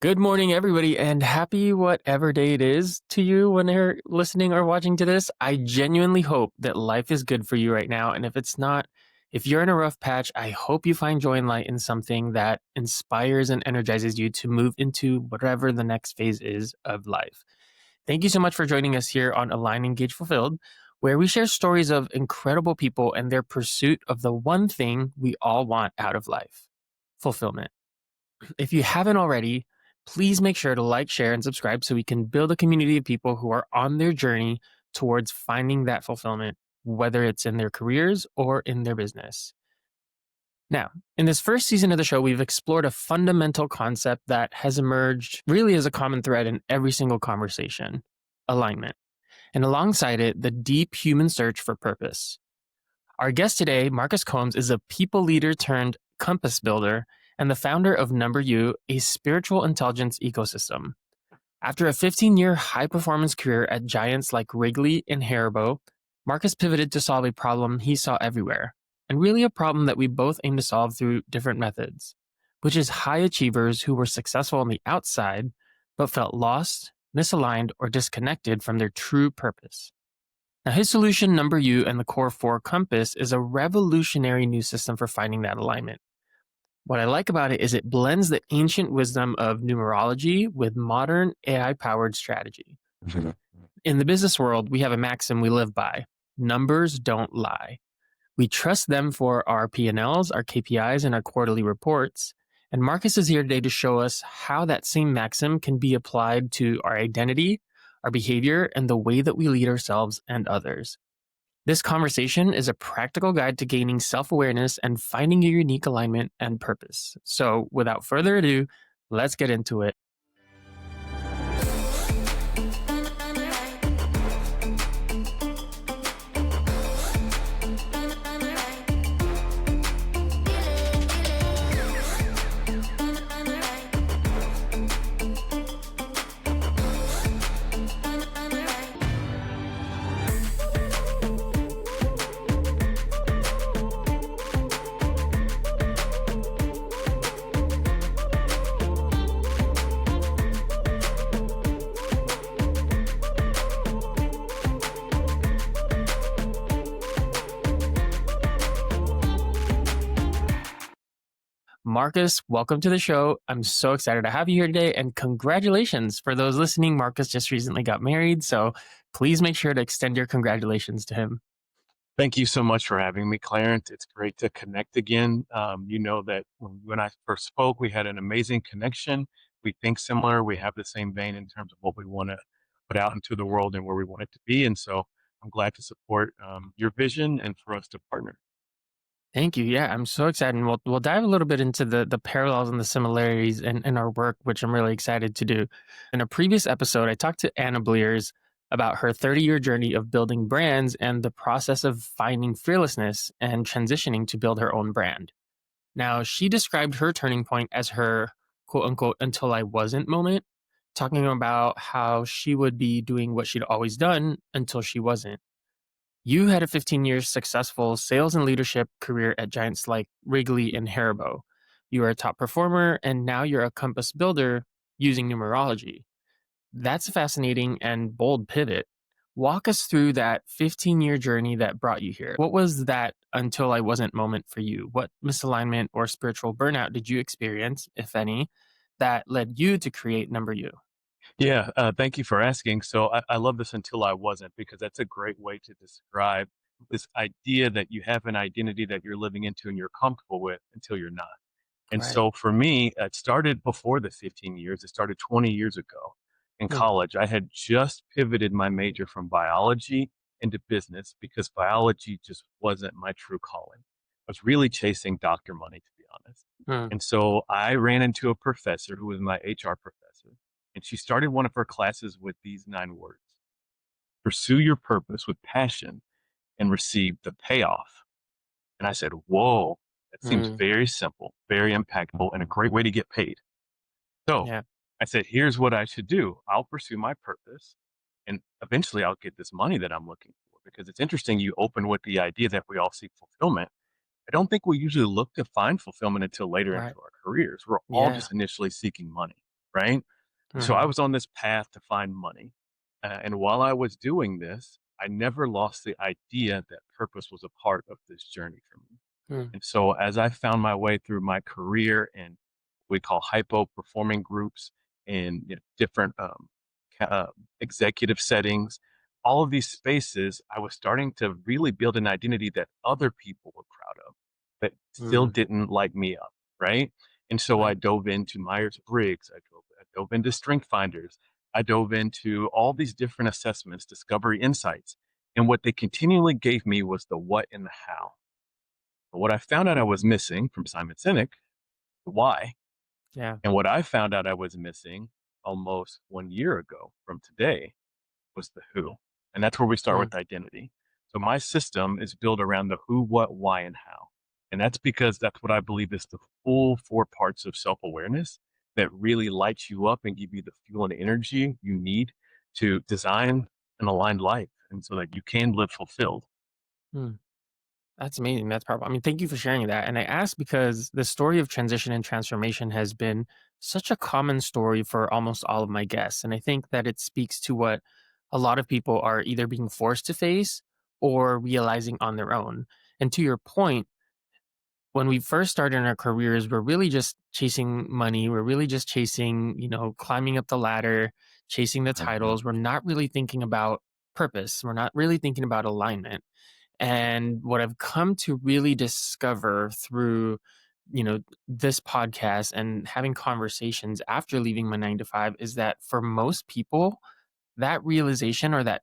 Good morning, everybody, and happy whatever day it is to you when you're listening or watching to this. I genuinely hope that life is good for you right now. And if it's not, if you're in a rough patch, I hope you find joy and light in something that inspires and energizes you to move into whatever the next phase is of life. Thank you so much for joining us here on Align, Engage, Fulfilled, where we share stories of incredible people and their pursuit of the one thing we all want out of life: fulfillment. If you haven't already, please make sure to like, share, and subscribe so we can build a community of people who are on their journey towards finding that fulfillment, whether it's in their careers or in their business. Now, in this first season of the show, we've explored a fundamental concept that has emerged really as a common thread in every single conversation: alignment. And alongside it, the deep human search for purpose. Our guest today, Marcus Combs, is a people leader turned compass builder and the founder of numbrU, a spiritual intelligence ecosystem. After a 15-year high-performance career at giants like Wrigley and Haribo, Marcus pivoted to solve a problem he saw everywhere, and really a problem that we both aim to solve through different methods, which is high achievers who were successful on the outside but felt lost, misaligned, or disconnected from their true purpose. Now, his solution, numbrU and the Core 4 Compass, is a revolutionary new system for finding that alignment. What I like about it is it blends the ancient wisdom of numerology with modern AI-powered strategy. In the business world, we have a maxim we live by: numbers don't lie. We trust them for our P&Ls, our KPIs, and our quarterly reports. And Marcus is here today to show us how that same maxim can be applied to our identity, our behavior, and the way that we lead ourselves and others. This conversation is a practical guide to gaining self-awareness and finding your unique alignment and purpose. So without further ado, let's get into it. Marcus, welcome to the show. I'm so excited to have you here today, and congratulations. For those listening, Marcus just recently got married, so please make sure to extend your congratulations to him. Thank you so much for having me, Clarence. It's great to connect again. You know that when I first spoke, we had an amazing connection. We think similar. We have the same vein in terms of what we want to put out into the world and where we want it to be. And so I'm glad to support your vision and for us to partner. Thank you. Yeah, I'm so excited. And we'll dive a little bit into the parallels and the similarities in our work, which I'm really excited to do. In a previous episode, I talked to Anna Bleers about her 30-year journey of building brands and the process of finding fearlessness and transitioning to build her own brand. Now, she described her turning point as her quote unquote until I wasn't moment, talking about how she would be doing what she'd always done until she wasn't. You had a 15-year successful sales and leadership career at giants like Wrigley and Haribo. You are a top performer, and now you're a compass builder using numerology. That's a fascinating and bold pivot. Walk us through that 15-year journey that brought you here. What was that until I wasn't moment for you? What misalignment or spiritual burnout did you experience, if any, that led you to create numbrU? Yeah, thank you for asking. So I love this until I wasn't, because that's a great way to describe this idea that you have an identity that you're living into and you're comfortable with until you're not. And Right. so for me, it started before the 15 years. It started 20 years ago in Mm, college. I had just pivoted my major from biology into business because biology just wasn't my true calling. I was really chasing doctor money, to be honest. mm, And so I ran into a professor who was my HR professor, and she started one of her classes with these 9 words: pursue your purpose with passion and receive the payoff. And I said, whoa, that seems mm. very simple, very impactful, and a great way to get paid. So Yeah. I said, here's what I should do. I'll pursue my purpose and eventually I'll get this money that I'm looking for. Because it's interesting, you open with the idea that we all seek fulfillment. I don't think we usually look to find fulfillment until later into Right. our careers. We're all Yeah. just initially seeking money. right? So I Mhm. was on this path to find money. And while I was doing this, I never lost the idea that purpose was a part of this journey for me. Mm. And so as I found my way through my career in we call hypo performing groups in different executive settings, all of these spaces, I was starting to really build an identity that other people were proud of, but still Mm. didn't light me up, right? And so I Right. dove into Myers Briggs, I dove into Strength Finders, I dove into all these different assessments, discovery insights. And what they continually gave me was the what and the how. But what I found out I was missing from Simon Sinek, the why, Yeah. and what I found out I was missing almost 1 year ago from today was the who. And that's where we start Mm. with identity. So my system is built around the who, what, why, and how. And that's because that's what I believe is the full four parts of self awareness that really lights you up and give you the fuel and energy you need to design an aligned life. And so that you can live fulfilled. Mm. That's amazing. That's powerful. I mean, thank you for sharing that. And I asked because the story of transition and transformation has been such a common story for almost all of my guests. And I think that it speaks to what a lot of people are either being forced to face or realizing on their own. And to your point, when we first started in our careers, we're really just chasing money. We're really just chasing, climbing up the ladder, chasing the titles. We're not really thinking about purpose. We're not really thinking about alignment. And what I've come to really discover through, this podcast and having conversations after leaving my 9 to 5 is that for most people, that realization or that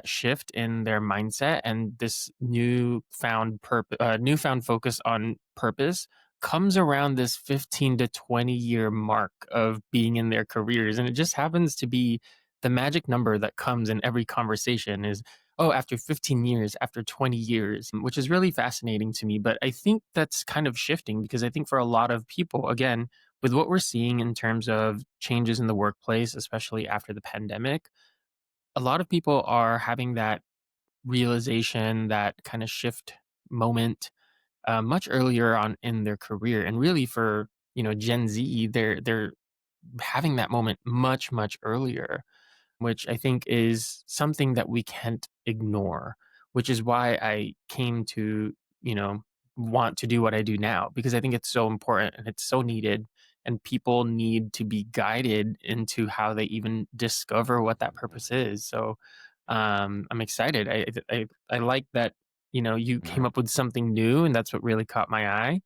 shift in their mindset and this newfound focus on purpose comes around this 15 to 20-year mark of being in their careers, and it just happens to be the magic number that comes in every conversation is, oh, after 15 years, after 20 years, which is really fascinating to me. But I think that's kind of shifting because I think for a lot of people, again, with what we're seeing in terms of changes in the workplace, especially after the pandemic, a lot of people are having that realization, that kind of shift moment much earlier on in their career. And really, for Gen Z, they're having that moment much earlier, which I think is something that we can't ignore, which is why I came to, you know, want to do what I do now because I think it's so important and it's so needed. And people need to be guided into how they even discover what that purpose is. So I'm excited. I like that, you came up with something new and that's what really caught my eye.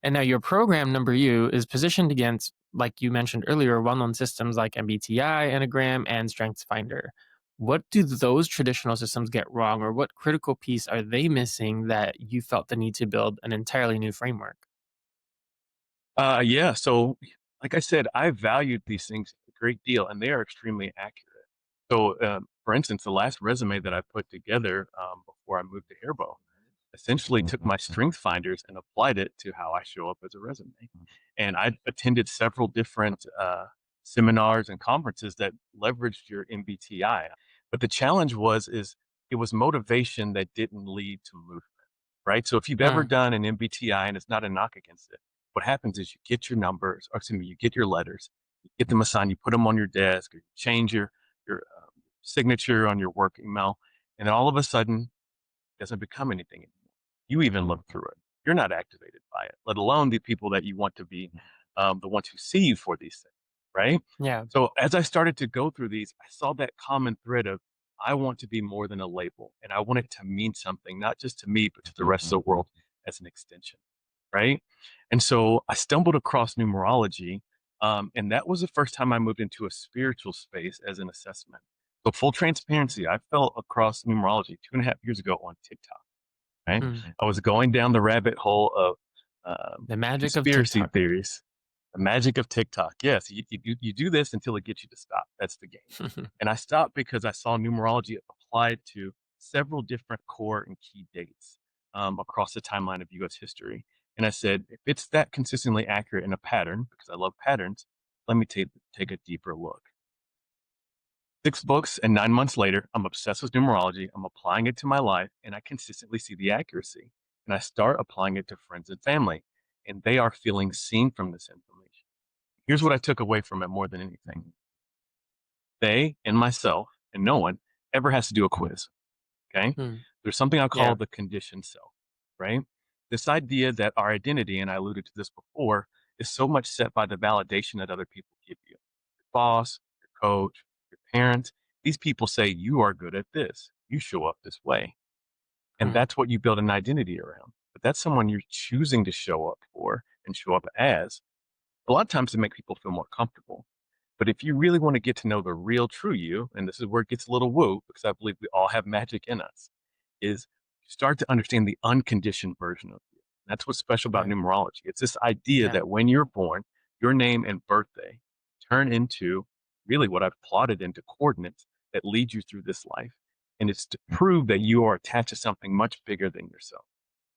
And now your program, numbrU, is positioned against, like you mentioned earlier, well-known systems like MBTI, Enneagram, and StrengthsFinder. What do those traditional systems get wrong, or what critical piece are they missing that you felt the need to build an entirely new framework? Yeah. So, like I said, I valued these things a great deal, and they are extremely accurate. So, for instance, the last resume that I put together before I moved to Hairbo essentially took my strength finders and applied it to how I show up as a resume. And I attended several different seminars and conferences that leveraged your MBTI. But the challenge is it was motivation that didn't lead to movement, right? So if you've ever Mm, done an MBTI, and it's not a knock against it, what happens is you get your numbers, or excuse me, you get your letters, you get them assigned, you put them on your desk, or you change your signature on your work email, and then all of a sudden it doesn't become anything anymore. You even look through it. You're not activated by it, let alone the people that you want to be the ones who see you for these things, right? yeah. So as I started to go through these, I saw that common thread of I want to be more than a label, and I want it to mean something, not just to me, but to the rest of the world as an extension, right? And so I stumbled across numerology, and that was the first time I moved into a spiritual space as an assessment. So full transparency, I fell across numerology 2.5 years ago on TikTok, right? Mm. I was going down the rabbit hole of The magic of conspiracy TikTok. theories, the magic of TikTok. Yes, you do this until it gets you to stop. That's the game. And I stopped because I saw numerology applied to several different core and key dates across the timeline of US history. And I said, if it's that consistently accurate in a pattern, because I love patterns, let me take a deeper look. 6 books and 9 months later, I'm obsessed with numerology. I'm applying it to my life and I consistently see the accuracy. And I start applying it to friends and family, and they are feeling seen from this information. Here's what I took away from it more than anything. They and myself and no one ever has to do a quiz. Okay. Hmm. There's something I call Yeah. the conditioned self, right? This idea that our identity, and I alluded to this before, is so much set by the validation that other people give you. Your boss, your coach, your parents, these people say you are good at this. You show up this way. And Hmm. that's what you build an identity around. But that's someone you're choosing to show up for and show up as. A lot of times to make people feel more comfortable. But if you really want to get to know the real true you, and this is where it gets a little woo, because I believe we all have magic in us, is you start to understand the unconditioned version of you. That's what's special about Right. numerology. It's this idea Yeah. that when you're born, your name and birthday turn into really what I've plotted into coordinates that lead you through this life. And it's to prove that you are attached to something much bigger than yourself.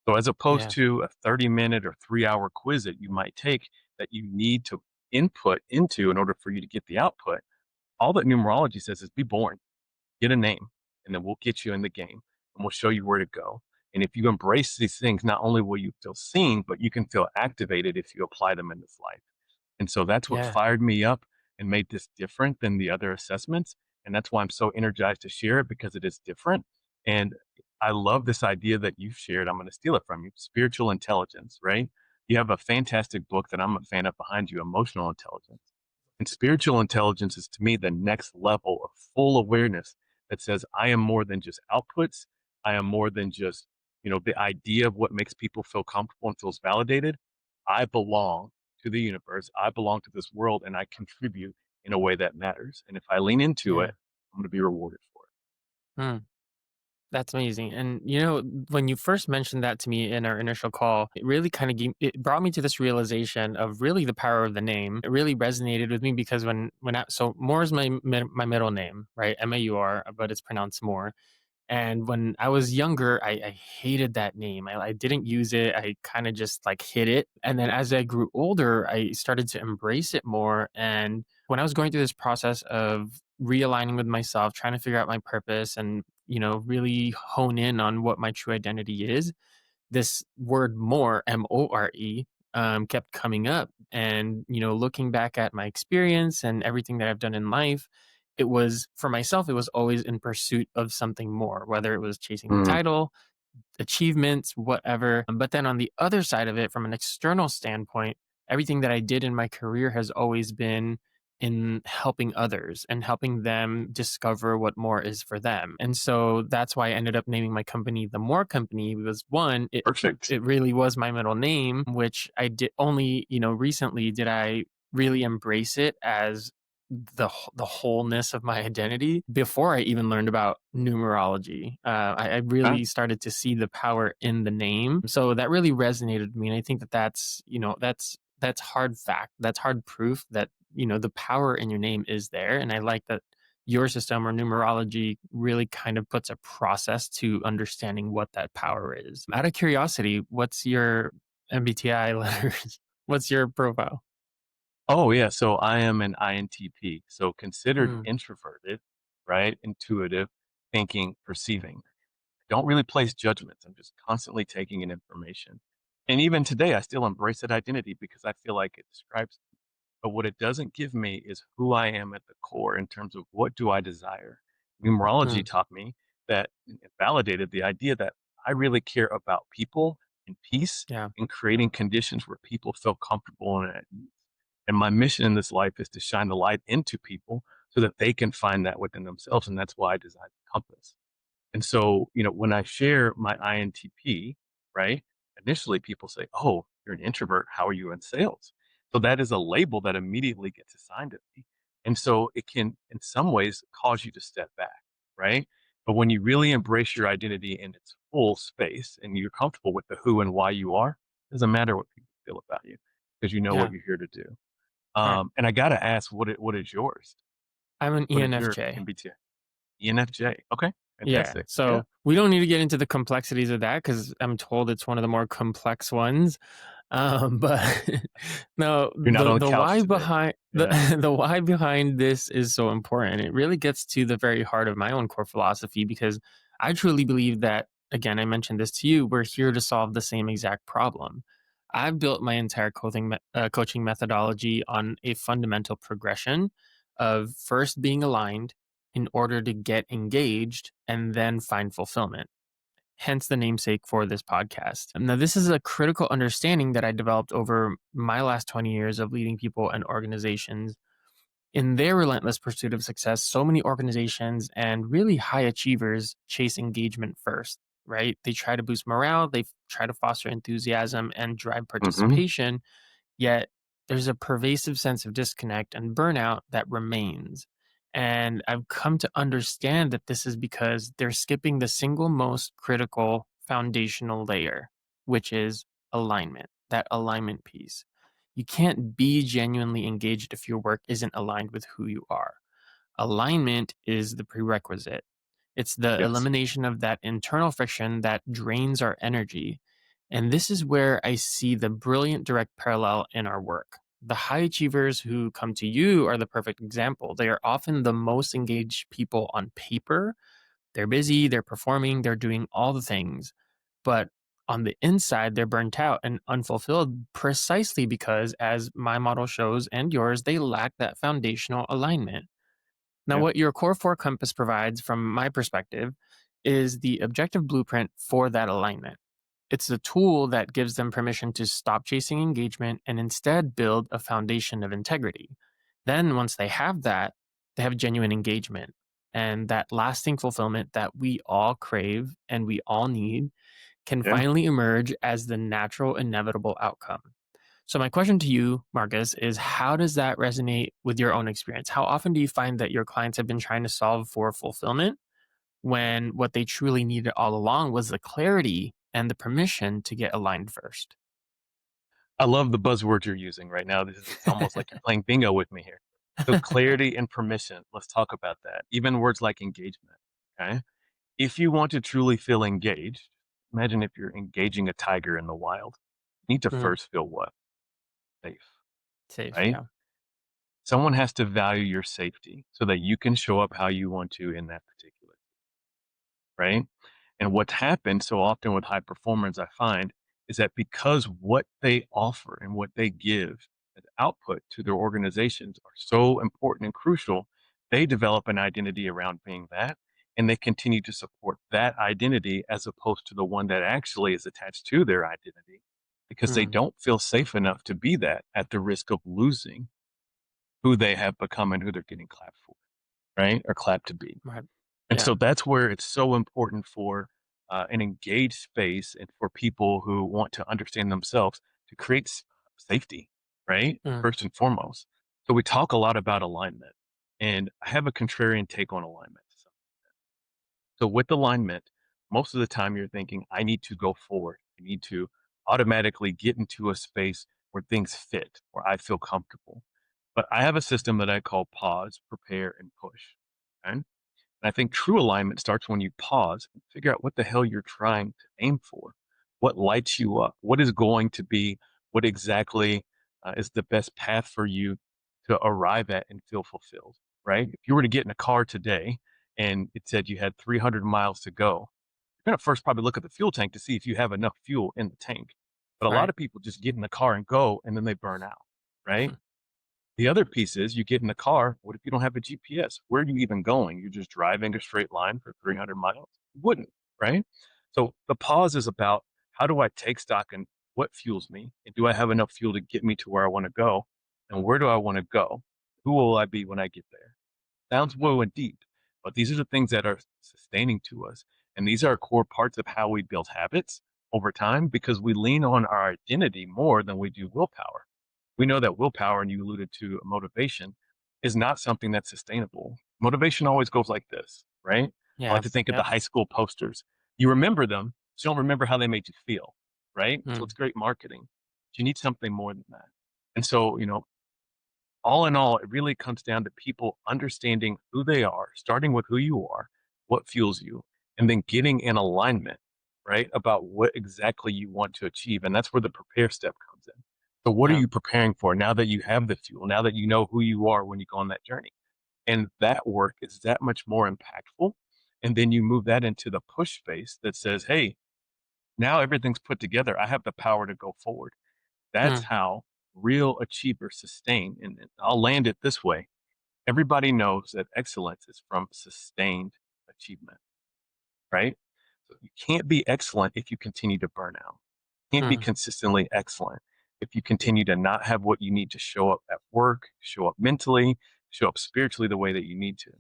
So as opposed Yeah. to a 30-minute or 3-hour quiz that you might take that you need to input into in order for you to get the output, all that numerology says is be born, get a name, and then we'll get you in the game and we'll show you where to go. And if you embrace these things, not only will you feel seen, but you can feel activated if you apply them in this life. And so that's what Yeah. fired me up and made this different than the other assessments. And that's why I'm so energized to share it because it is different. And I love this idea that you've shared. I'm going to steal it from you spiritual intelligence, right? You have a fantastic book that I'm a fan of behind you, Emotional Intelligence. And spiritual intelligence is to me the next level of full awareness that says, I am more than just outputs. I am more than just, the idea of what makes people feel comfortable and feels validated. I belong to the universe. I belong to this world and I contribute in a way that matters. And if I lean into Yeah. it, I'm going to be rewarded for Hmm. That's amazing. And when you first mentioned that to me in our initial call, it really kind of it brought me to this realization of really the power of the name. It really resonated with me because so Moore is my middle name, right? Maur, but it's pronounced Moore. And when I was younger, I hated that name. I didn't use it. I kind of just like hid it. And then as I grew older, I started to embrace it more. And when I was going through this process of realigning with myself, trying to figure out my purpose and, really hone in on what my true identity is, this word more, MORE, kept coming up. And, looking back at my experience and everything that I've done in life, it was for myself, it was always in pursuit of something more, whether it was chasing the it. title, achievements, whatever. But then on the other side of it, from an external standpoint, everything that I did in my career has always been in helping others and helping them discover what more is for them. And so that's why I ended up naming my company the More Company because one, it Perfect. it really was my middle name, which I did only, recently did I really embrace it as the wholeness of my identity before I even learned about numerology. I Okay. really started to see the power in the name, so that really resonated with me. And I think that that's hard fact, that's hard proof that the power in your name is there. And I like that your system or numerology really kind of puts a process to understanding what that power is. Out of curiosity, what's your MBTI letters? What's your profile? Oh, yeah. So I am an INTP. So considered Mm, introverted, right? Intuitive, thinking, perceiving. Don't really place judgments. I'm just constantly taking in information. And even today, I still embrace that identity because I feel like it describes. But what it doesn't give me is who I am at the core in terms of what do I desire. Numerology mm, taught me that it validated the idea that I really care about people and peace yeah. and creating conditions where people feel comfortable and at ease. And my mission in this life is to shine the light into people so that they can find that within themselves. And that's why I designed the compass. And so, when I share my INTP, right, initially people say, oh, you're an introvert. How are you in sales? So that is a label that immediately gets assigned to me. And so it can, in some ways, cause you to step back, right? But when you really embrace your identity in its full space and you're comfortable with the who and why you are, it doesn't matter what people feel about you because you know what Yeah. you're here to do. Right. And I got to ask, what is yours? I'm an What is your ENFJ. MBTI? ENFJ. Okay. Yeah. Fantastic. Yeah. So we don't need to get into the complexities of that because I'm told it's one of the more complex ones. But no, You're not on the the couch why today. behind Yeah. the why behind this is so important. It really gets to the very heart of my own core philosophy because I truly believe that, again, I mentioned this to you, we're here to solve the same exact problem. I've built my entire coaching methodology on a fundamental progression of first being aligned in order to get engaged and then find fulfillment. Hence the namesake for this podcast. Now, this is a critical understanding that I developed over my last 20 years of leading people and organizations in their relentless pursuit of success. So many organizations and really high achievers chase engagement first, right? They try to boost morale, they try to foster enthusiasm and drive Mhm. participation. Yet there's a pervasive sense of disconnect and burnout that remains. And I've come to understand that this is because they're skipping the single most critical foundational layer, which is alignment, that alignment piece. You can't be genuinely engaged if your work isn't aligned with who you are. Alignment is the prerequisite. It's the Yes. elimination of that internal friction that drains our energy. And this is where I see the brilliant direct parallel in our work. The high achievers who come to you are the perfect example. They are often the most engaged people on paper. They're busy, they're performing, they're doing all the things. But on the inside, they're burnt out and unfulfilled precisely because, as my model shows and yours, they lack that foundational alignment. Now, Yeah. what your Core 4 compass provides, from my perspective, is the objective blueprint for that alignment. It's the tool that gives them permission to stop chasing engagement and instead build a foundation of integrity. Then, once they have that, they have genuine engagement and that lasting fulfillment that we all crave and we all need can Yeah. finally emerge as the natural, inevitable outcome. So, my question to you, Marcus, is how does that resonate with your own experience? How often do you find that your clients have been trying to solve for fulfillment when what they truly needed all along was the clarity and the permission to get aligned first? I love the buzzwords you're using right now. It's almost like you're playing bingo with me here. So clarity and permission. Let's talk about that. Even words like engagement. Okay. If you want to truly feel engaged, imagine if you're engaging a tiger in the wild. You need to Mhm. first feel what? Safe, Safe, right? yeah. Someone has to value your safety so that you can show up how you want to in that particular, right? And what's happened so often with high performers, I find, is that because what they offer and what they give as output to their organizations are so important and crucial, they develop an identity around being that. And they continue to support that identity as opposed to the one that actually is attached to their identity because they Mm, don't feel safe enough to be that at the risk of losing who they have become and who they're getting clapped for, right? Or clapped to be. right. And Yeah. so that's where it's so important for an engaged space and for people who want to understand themselves to create safety, right? Mm, First and foremost. So we talk a lot about alignment, and I have a contrarian take on alignment. So with alignment, most of the time you're thinking, I need to go forward. I need to automatically get into a space where things fit, where I feel comfortable. But I have a system that I call pause, prepare, and push. Okay? And I think true alignment starts when you pause and figure out what the hell you're trying to aim for. What lights you up? What is going to be, what exactly is the best path for you to arrive at and feel fulfilled, right? If you were to get in a car today and it said you had 300 miles to go, you're going to first probably look at the fuel tank to see if you have enough fuel in the tank. But a lot right. of people just get in the car and go and then they burn out, right? The other piece is you get in the car. What if you don't have a GPS? Where are you even going? You're just driving a straight line for 300 miles? You wouldn't, right? So the pause is about how do I take stock in what fuels me? And do I have enough fuel to get me to where I want to go? And where do I want to go? Who will I be when I get there? Sounds woo and deep, but these are the things that are sustaining to us. And these are core parts of how we build habits over time because we lean on our identity more than we do willpower. We know that willpower, and you alluded to motivation, is not something that's sustainable. Motivation always goes like this, right? I like Yeah. to think of the Yep. high school posters. You remember them, but you don't remember how they made you feel, right? So Mm, it's great marketing. But you need something more than that. And so, all in all, it really comes down to people understanding who they are, starting with who you are, what fuels you, and then getting in alignment, right? About what exactly you want to achieve. And that's where the prepare step comes in. So, what are yeah. you preparing for now that you have the fuel, now that you know who you are when you go on that journey? And that work is that much more impactful. And then you move that into the push space that says, hey, now everything's put together. I have the power to go forward. That's Mm, how real achievers sustain. And I'll land it this way. Everybody knows that excellence is from sustained achievement, right? So you can't be excellent if you continue to burn out. You can't be mm, consistently excellent if you continue to not have what you need to show up at work, show up mentally, show up spiritually the way that you need to.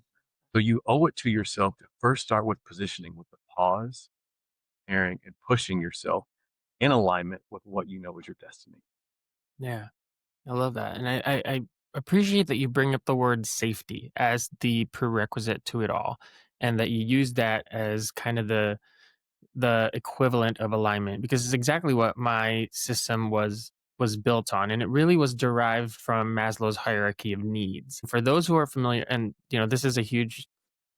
So you owe it to yourself to first start with positioning with the pause, caring, and pushing yourself in alignment with what you know is your destiny. yeah. I love that. And I appreciate that you bring up the word safety as the prerequisite to it all. And that you use that as kind of the equivalent of alignment, because it's exactly what my system was built on, and it really was derived from Maslow's hierarchy of needs. For those who are familiar, and this is a huge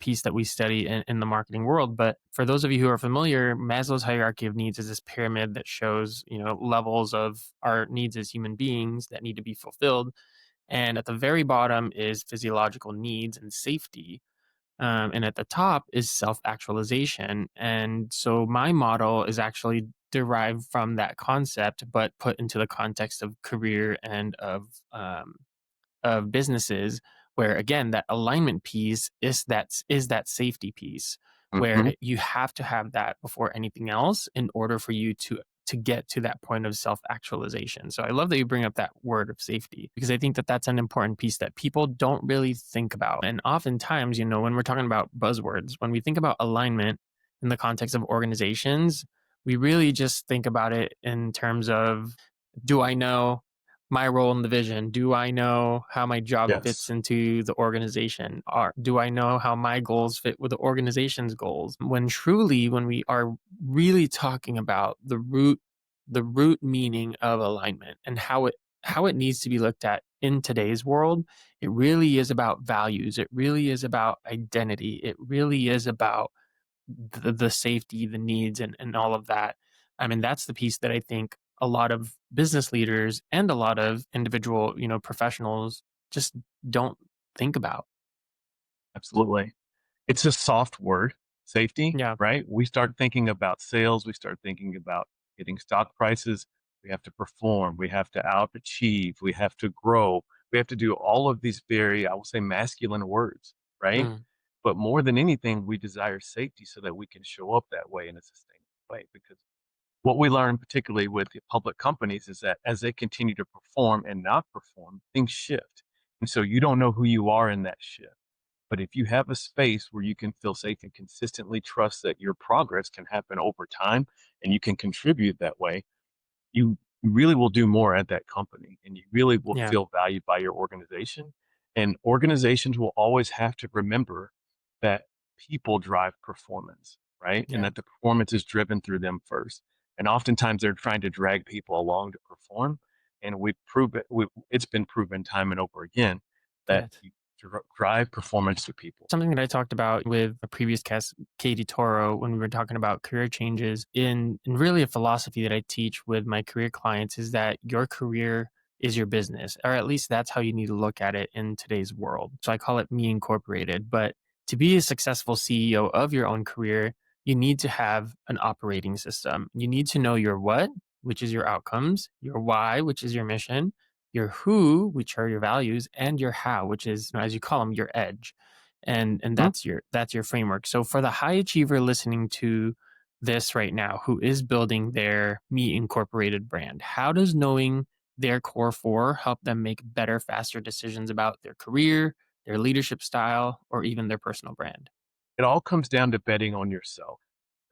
piece that we study in the marketing world, but for those of you who are familiar, Maslow's hierarchy of needs is this pyramid that shows levels of our needs as human beings that need to be fulfilled, and at the very bottom is physiological needs and safety, and at the top is self actualization. And so my model is actually derived from that concept, but put into the context of career and of businesses, where again that alignment piece is that safety piece, where Hmm. you have to have that before anything else in order for you to get to that point of self actualization. So I love that you bring up that word of safety, because I think that that's an important piece that people don't really think about. And oftentimes, when we're talking about buzzwords, when we think about alignment in the context of organizations, we really just think about it in terms of, do I know my role in the vision? Do I know how my job fits Yes. into the organization? Or do I know how my goals fit with the organization's goals? When truly, when we are really talking about the root meaning of alignment and how it needs to be looked at in today's world, it really is about values. It really is about identity. It really is about the safety, the needs, and all of that. I mean, that's the piece that I think a lot of business leaders and a lot of individual, professionals just don't think about. Absolutely. It's a soft word, safety, Yeah. right? We start thinking about sales, we start thinking about hitting stock prices. We have to perform, we have to outachieve, we have to grow, we have to do all of these very, I will say, masculine words, right? Mm, But more than anything, we desire safety so that we can show up that way in a sustainable way. Because what we learn, particularly with the public companies, is that as they continue to perform and not perform, things shift. And so you don't know who you are in that shift. But if you have a space where you can feel safe and consistently trust that your progress can happen over time and you can contribute that way, you really will do more at that company and you really will yeah. feel valued by your organization. And organizations will always have to remember that people drive performance, right? And Yeah. that the performance is driven through them first. And oftentimes they're trying to drag people along to perform. And it's been proven time and over again that Yeah. you drive performance through people. Something that I talked about with a previous guest, Katie Toro, when we were talking about career changes, in really a philosophy that I teach with my career clients, is that your career is your business, or at least that's how you need to look at it in today's world. So I call it me incorporated. But to be a successful CEO of your own career, you need to have an operating system. You need to know your what, which is your outcomes, your why, which is your mission, your who, which are your values, and your how, which is, as you call them, your edge. And Mhm. that's your framework. So for the high achiever listening to this right now, who is building their Me Incorporated brand, how does knowing their core four help them make better, faster decisions about their career, their leadership style, or even their personal brand? It all comes down to betting on yourself,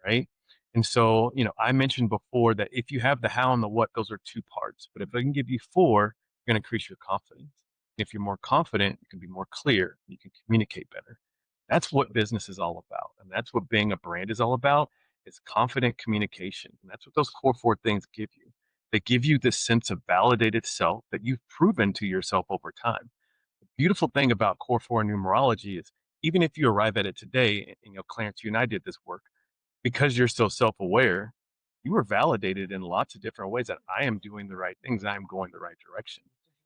right? And so, I mentioned before that if you have the how and the what, those are two parts. But if I can give you four, you're going to increase your confidence. If you're more confident, you can be more clear, you can communicate better. That's what business is all about. And that's what being a brand is all about is confident communication. And that's what those core four things give you. They give you this sense of validated self that you've proven to yourself over time. The beautiful thing about core four numerology is even if you arrive at it today, and Clarence, you and I did this work, because you're so self-aware, you were validated in lots of different ways that I am doing the right things, I am going the right direction.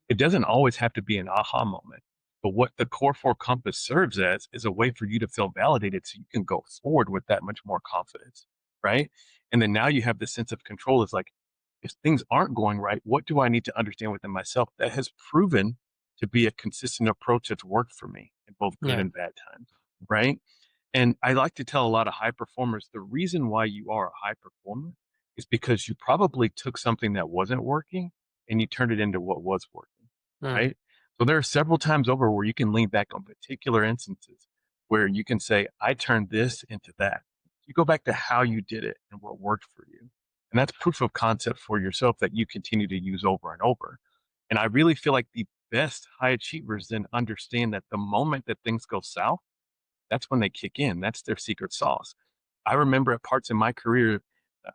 It doesn't always have to be an aha moment, but what the core four compass serves as is a way for you to feel validated so you can go forward with that much more confidence, right? And then now you have this sense of control. It's like if things aren't going right, what do I need to understand within myself that has proven to be a consistent approach that's worked for me in both good Yeah. and bad times, right? And I like to tell a lot of high performers the reason why you are a high performer is because you probably took something that wasn't working and you turned it into what was working, Mm. right? So there are several times over where you can lean back on particular instances where you can say, I turned this into that. You go back to how you did it and what worked for you. And that's proof of concept for yourself that you continue to use over and over. And I really feel like the best high achievers then understand that the moment that things go south, that's when they kick in. That's their secret sauce. I remember at parts in my career,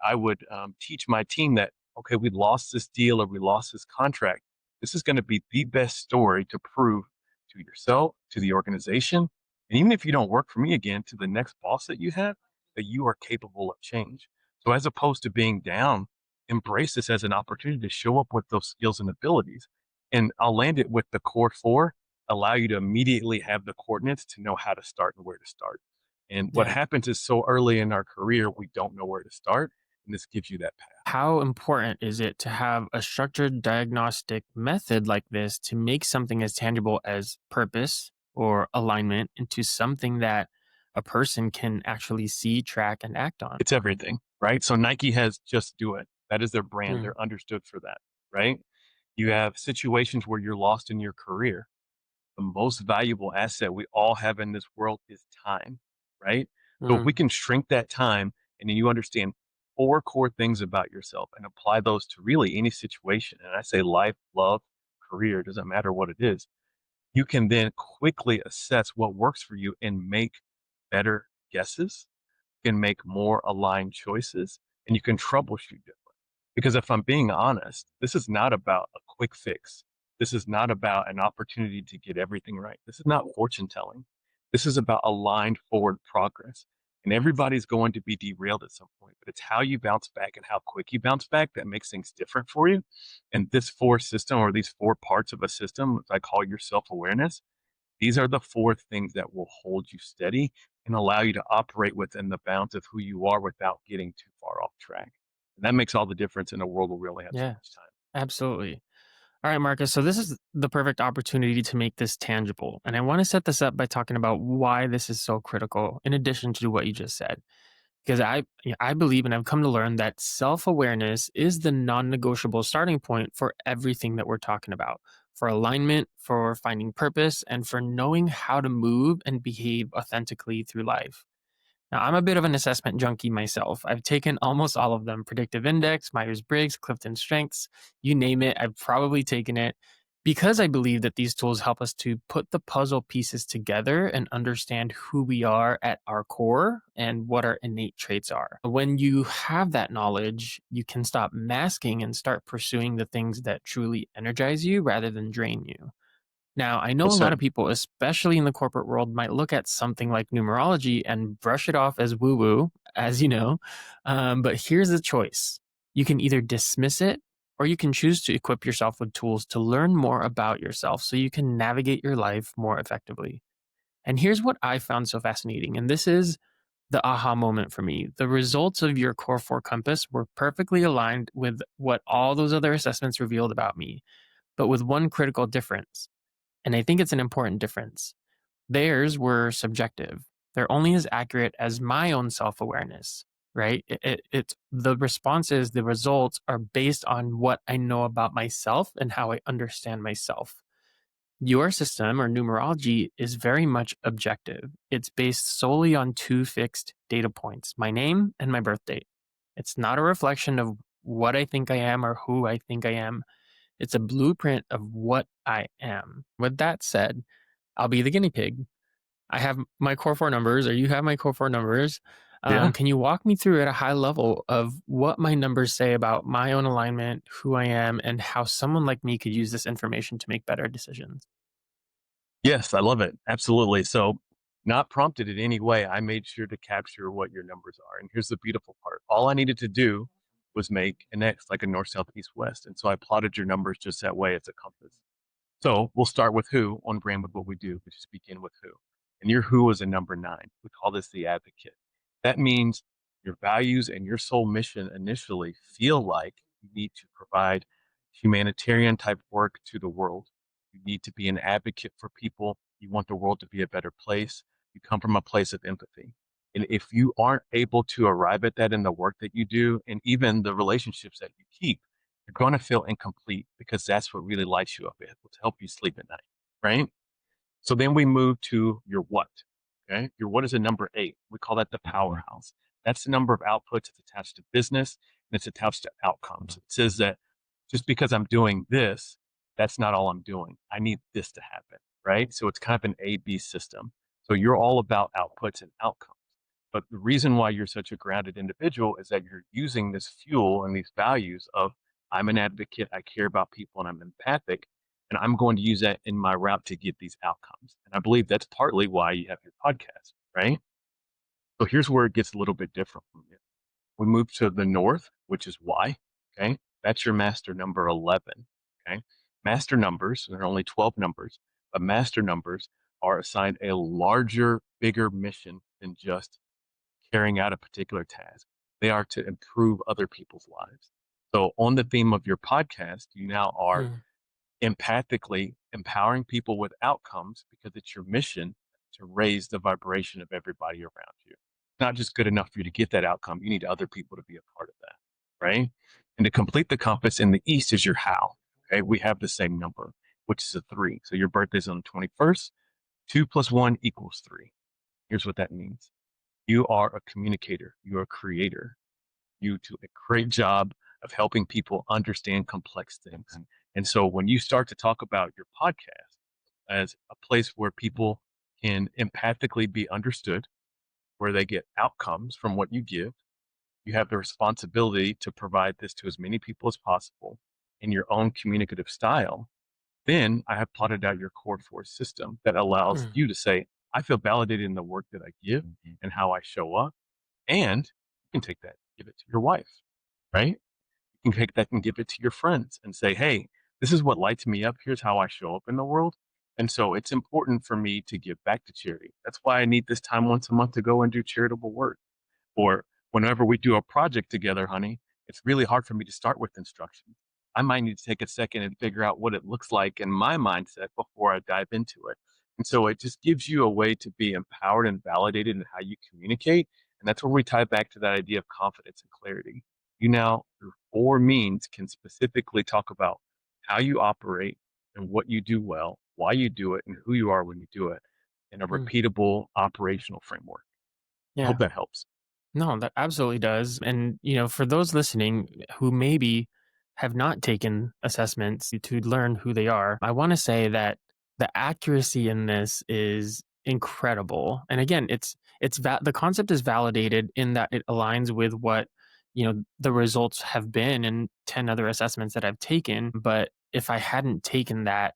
I would teach my team that, okay, we lost this deal or we lost this contract. This is going to be the best story to prove to yourself, to the organization, and even if you don't work for me again, to the next boss that you have, that you are capable of change. So as opposed to being down, embrace this as an opportunity to show up with those skills and abilities. And I'll land it with the core four, allow you to immediately have the coordinates to know how to start and where to start. And what Yeah. happens is so early in our career, we don't know where to start. And this gives you that path. How important is it to have a structured diagnostic method like this to make something as tangible as purpose or alignment into something that a person can actually see, track, and act on? It's everything, right? So Nike has just do it. That is their brand. Mm. They're understood for that, right? You have situations where you're lost in your career. The most valuable asset we all have in this world is time, right? So if we Mm. can shrink that time and then you understand four core things about yourself and apply those to really any situation, and I say life, love, career, doesn't matter what it is, you can then quickly assess what works for you and make better guesses, can make more aligned choices, and you can troubleshoot different. Because if I'm being honest, this is not about a quick fix. This is not about an opportunity to get everything right. This is not fortune telling. This is about aligned forward progress. And everybody's going to be derailed at some point, but it's how you bounce back and how quick you bounce back that makes things different for you. And this four system or these four parts of a system, which I call your self awareness, these are the four things that will hold you steady and allow you to operate within the bounds of who you are without getting too far off track. And that makes all the difference in a world where we only have so Yeah, much time. absolutely. All right, Marcus. So this is the perfect opportunity to make this tangible. And I want to set this up by talking about why this is so critical, in addition to what you just said. Because I believe and I've come to learn that self-awareness is the non-negotiable starting point for everything that we're talking about. For alignment, for finding purpose, and for knowing how to move and behave authentically through life. Now, I'm a bit of an assessment junkie myself. I've taken almost all of them: Predictive Index, Myers Briggs, Clifton Strengths, you name it, I've probably taken it because I believe that these tools help us to put the puzzle pieces together and understand who we are at our core and what our innate traits are. When you have that knowledge, you can stop masking and start pursuing the things that truly energize you rather than drain you. Now, I know Well a lot of said. people, especially in the corporate world, might look at something like numerology and brush it off as woo woo, as you know. But here's the choice: you can either dismiss it or you can choose to equip yourself with tools to learn more about yourself so you can navigate your life more effectively. And here's what I found so fascinating. And this is the aha moment for me. The results of your Core 4 compass were perfectly aligned with what all those other assessments revealed about me, but with one critical difference. And I think it's an important difference. Theirs were subjective. They're only as accurate as my own self awareness, right? It's the responses, the results are based on what I know about myself and how I understand myself. Your system or numerology is very much objective. It's based solely on two fixed data points: my name and my birth date. It's not a reflection of what I think I am or who I think I am. It's a blueprint of what I am. With that said, I'll be the guinea pig. I have my core four numbers, or you have my core four numbers. Yeah. Can you walk me through at a high level of what my numbers say about my own alignment, who I am, and how someone like me could use this information to make better decisions? Yes, I love it. Absolutely. So, not prompted in any way, I made sure to capture what your numbers are. And here's the beautiful part: all I needed to do was make an X, like a north, south, east, west. And so I plotted your numbers just that way. It's a compass. So we'll start with who on brand with what we do, which is begin with who. And your who is a number nine. We call this the advocate. That means your values and your soul mission initially feel like You need to provide humanitarian type work to the world. You need to be an advocate for people. You want the world to be a better place. You come from a place of empathy. And if you aren't able to arrive at that in the work that you do, and even the relationships that you keep, you're going to feel incomplete because that's what really lights you up. It will help you sleep at night, right? So then we move to your what. Okay. Your what is a number eight. We call that the powerhouse. That's the number of outputs that's attached to business and it's attached to outcomes. It says that just because I'm doing this, that's not all I'm doing. I need this to happen. Right. So it's kind of an A B system. So you're all about outputs and outcomes. But the reason why you're such a grounded individual is that you're using this fuel and these values of I'm an advocate, I care about people, and I'm empathic and I'm going to use that in my route to get these outcomes. And I believe that's partly why you have your podcast, right? So here's where it gets a little bit different from you. We move to the north, which is why, okay? That's your master number 11, okay? Master numbers, there are only 12 numbers, but master numbers are assigned a larger, bigger mission than just carrying out a particular task. They are to improve other people's lives. So on the theme of your podcast, you now are Mm, empathically empowering people with outcomes because it's your mission to raise the vibration of everybody around you. It's not just good enough for you to get that outcome. You need other people to be a part of that. Right. And to complete the compass in the east is your how. Okay. We have the same number, which is a three. So your birthday's on the 21st. Two plus one equals three. Here's what that means. You are a communicator. You're a creator. You do a great job of helping people understand complex things. And so when you start to talk about your podcast as a place where people can empathically be understood, where they get outcomes from what you give, you have the responsibility to provide this to as many people as possible in your own communicative style. Then I have plotted out your core force system that allows mm, you to say, I feel validated in the work that I give and how I show up. And you can take that, give it to your wife, right? You can take that and give it to your friends and say, hey, this is what lights me up. Here's how I show up in the world. And so it's important for me to give back to charity. That's why I need this time once a month to go and do charitable work. Or whenever we do a project together, honey, it's really hard for me to start with instructions. I might need to take a second and figure out what it looks like in my mindset before I dive into it. And so it just gives you a way to be empowered and validated in how you communicate. And that's where we tie back to that idea of confidence and clarity. You now, through four means, can specifically talk about how you operate and what you do well, why you do it, and who you are when you do it in a mm. repeatable operational framework. I Yeah. hope that helps. No, that absolutely does. And, for those listening who maybe have not taken assessments to learn who they are, I want to say that the accuracy in this is incredible. And again, the concept is validated in that it aligns with what, the results have been in 10 other assessments that I've taken. But if I hadn't taken that,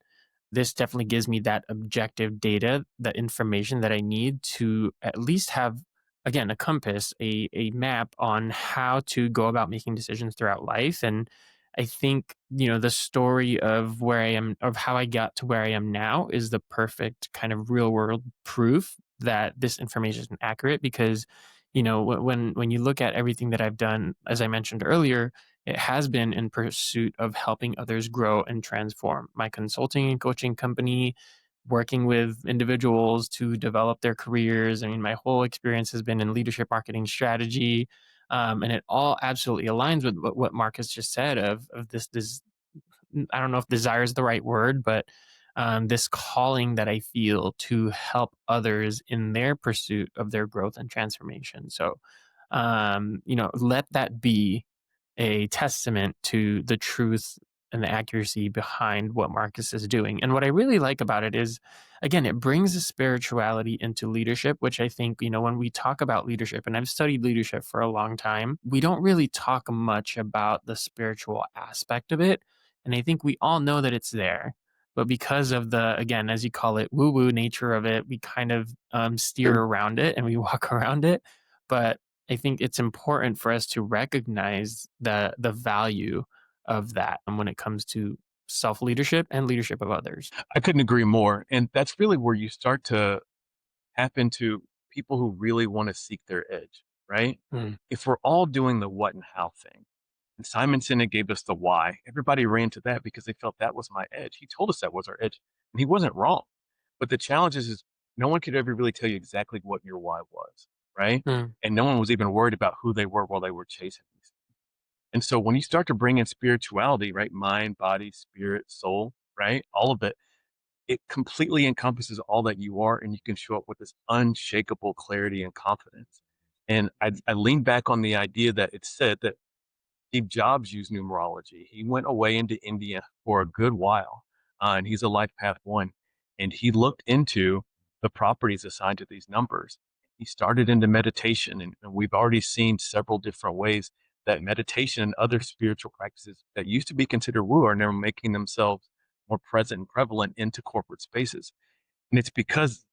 this definitely gives me that objective data, the information that I need to at least have, again, a compass, a map on how to go about making decisions throughout life. And I think, the story of where I am, of how I got to where I am now, is the perfect kind of real world proof that this information is accurate. Because, when you look at everything that I've done, as I mentioned earlier, it has been in pursuit of helping others grow and transform. My consulting and coaching company, working with individuals to develop their careers. I mean, my whole experience has been in leadership marketing strategy. And it all absolutely aligns with what Marcus just said of this, I don't know if desire is the right word, but this calling that I feel to help others in their pursuit of their growth and transformation. So, let that be a testament to the truth and the accuracy behind what Marcus is doing. And what I really like about it is, again, it brings the spirituality into leadership, which I think, when we talk about leadership, and I've studied leadership for a long time, we don't really talk much about the spiritual aspect of it. And I think we all know that it's there. But because of the, again, as you call it, woo woo nature of it, we kind of steer around it and we walk around it. But I think it's important for us to recognize the value of that when it comes to self leadership and leadership of others. I couldn't agree more. And that's really where you start to tap into people who really want to seek their edge, right? Mm, If we're all doing the what and how thing, And Simon Sinek gave us the why. Everybody ran to that because they felt that was my edge. He told us that was our edge, and he wasn't wrong. But the challenge is no one could ever really tell you exactly what your why was, right? Mm, And no one was even worried about who they were while they were chasing these. And so when you start to bring in spirituality, right? Mind, body, spirit, soul, right? All of it, it completely encompasses all that you are, and you can show up with this unshakable clarity and confidence. And I lean back on the idea that it's said that Steve Jobs used numerology. He went away into India for a good while, and he's a life path one. And he looked into the properties assigned to these numbers. He started into meditation, and we've already seen several different ways that meditation and other spiritual practices that used to be considered woo are now making themselves more present and prevalent into corporate spaces. And it's because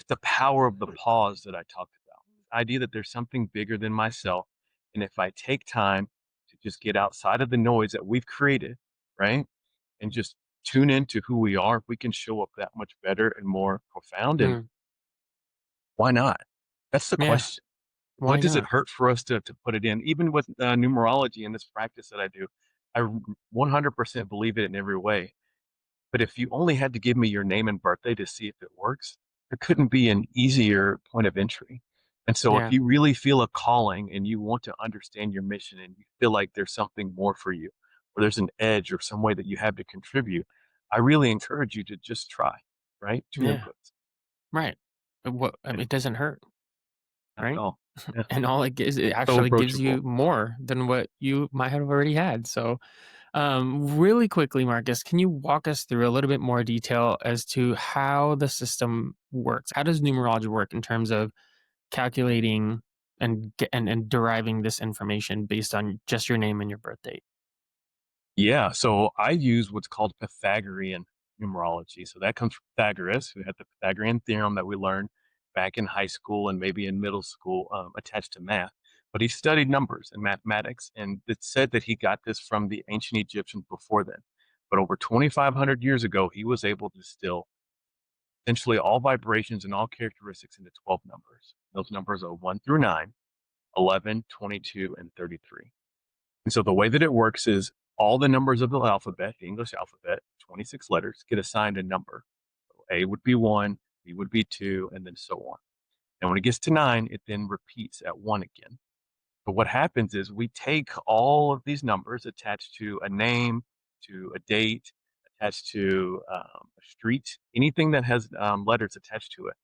the power of the pause that I talked about, the idea that there's something bigger than myself. And if I take time to just get outside of the noise that we've created, right? And just tune into who we are, we can show up that much better and more profound. And mm, why not? That's the yeah, question. why What does it not? hurt for us to put it in? Even with numerology and this practice that I do, I 100% believe it in every way. But if you only had to give me your name and birthday to see if it works, there couldn't be an easier point of entry. And so if Yeah, you really feel a calling and you want to understand your mission and you feel like there's something more for you, or there's an edge or some way that you have to contribute, I really encourage you to just try, right? Two yeah, inputs. right. What I mean, Yeah, it doesn't hurt, not at right? all. Yeah. And all it gives, it So actually gives approachable. you more than what you might have already had. So, really quickly, Marcus, can you walk us through a little bit more detail as to how the system works? How does numerology work in terms of calculating and deriving this information based on just your name and your birth date? Yeah, so I use what's called Pythagorean numerology. So that comes from Pythagoras, who had the Pythagorean theorem that we learned back in high school and maybe in middle school, attached to math. But he studied numbers and mathematics, and it's said that he got this from the ancient Egyptians before then. But over 2,500 years ago, he was able to distill essentially all vibrations and all characteristics into 12 numbers. Those numbers are 1 through 9, 11, 22, and 33. And so the way that it works is all the numbers of the alphabet, the English alphabet, 26 letters, get assigned a number. So A would be 1, B would be 2, and then so on. And when it gets to 9, it then repeats at 1 again. But what happens is we take all of these numbers attached to a name, to a date, attached to a street, anything that has letters attached to it,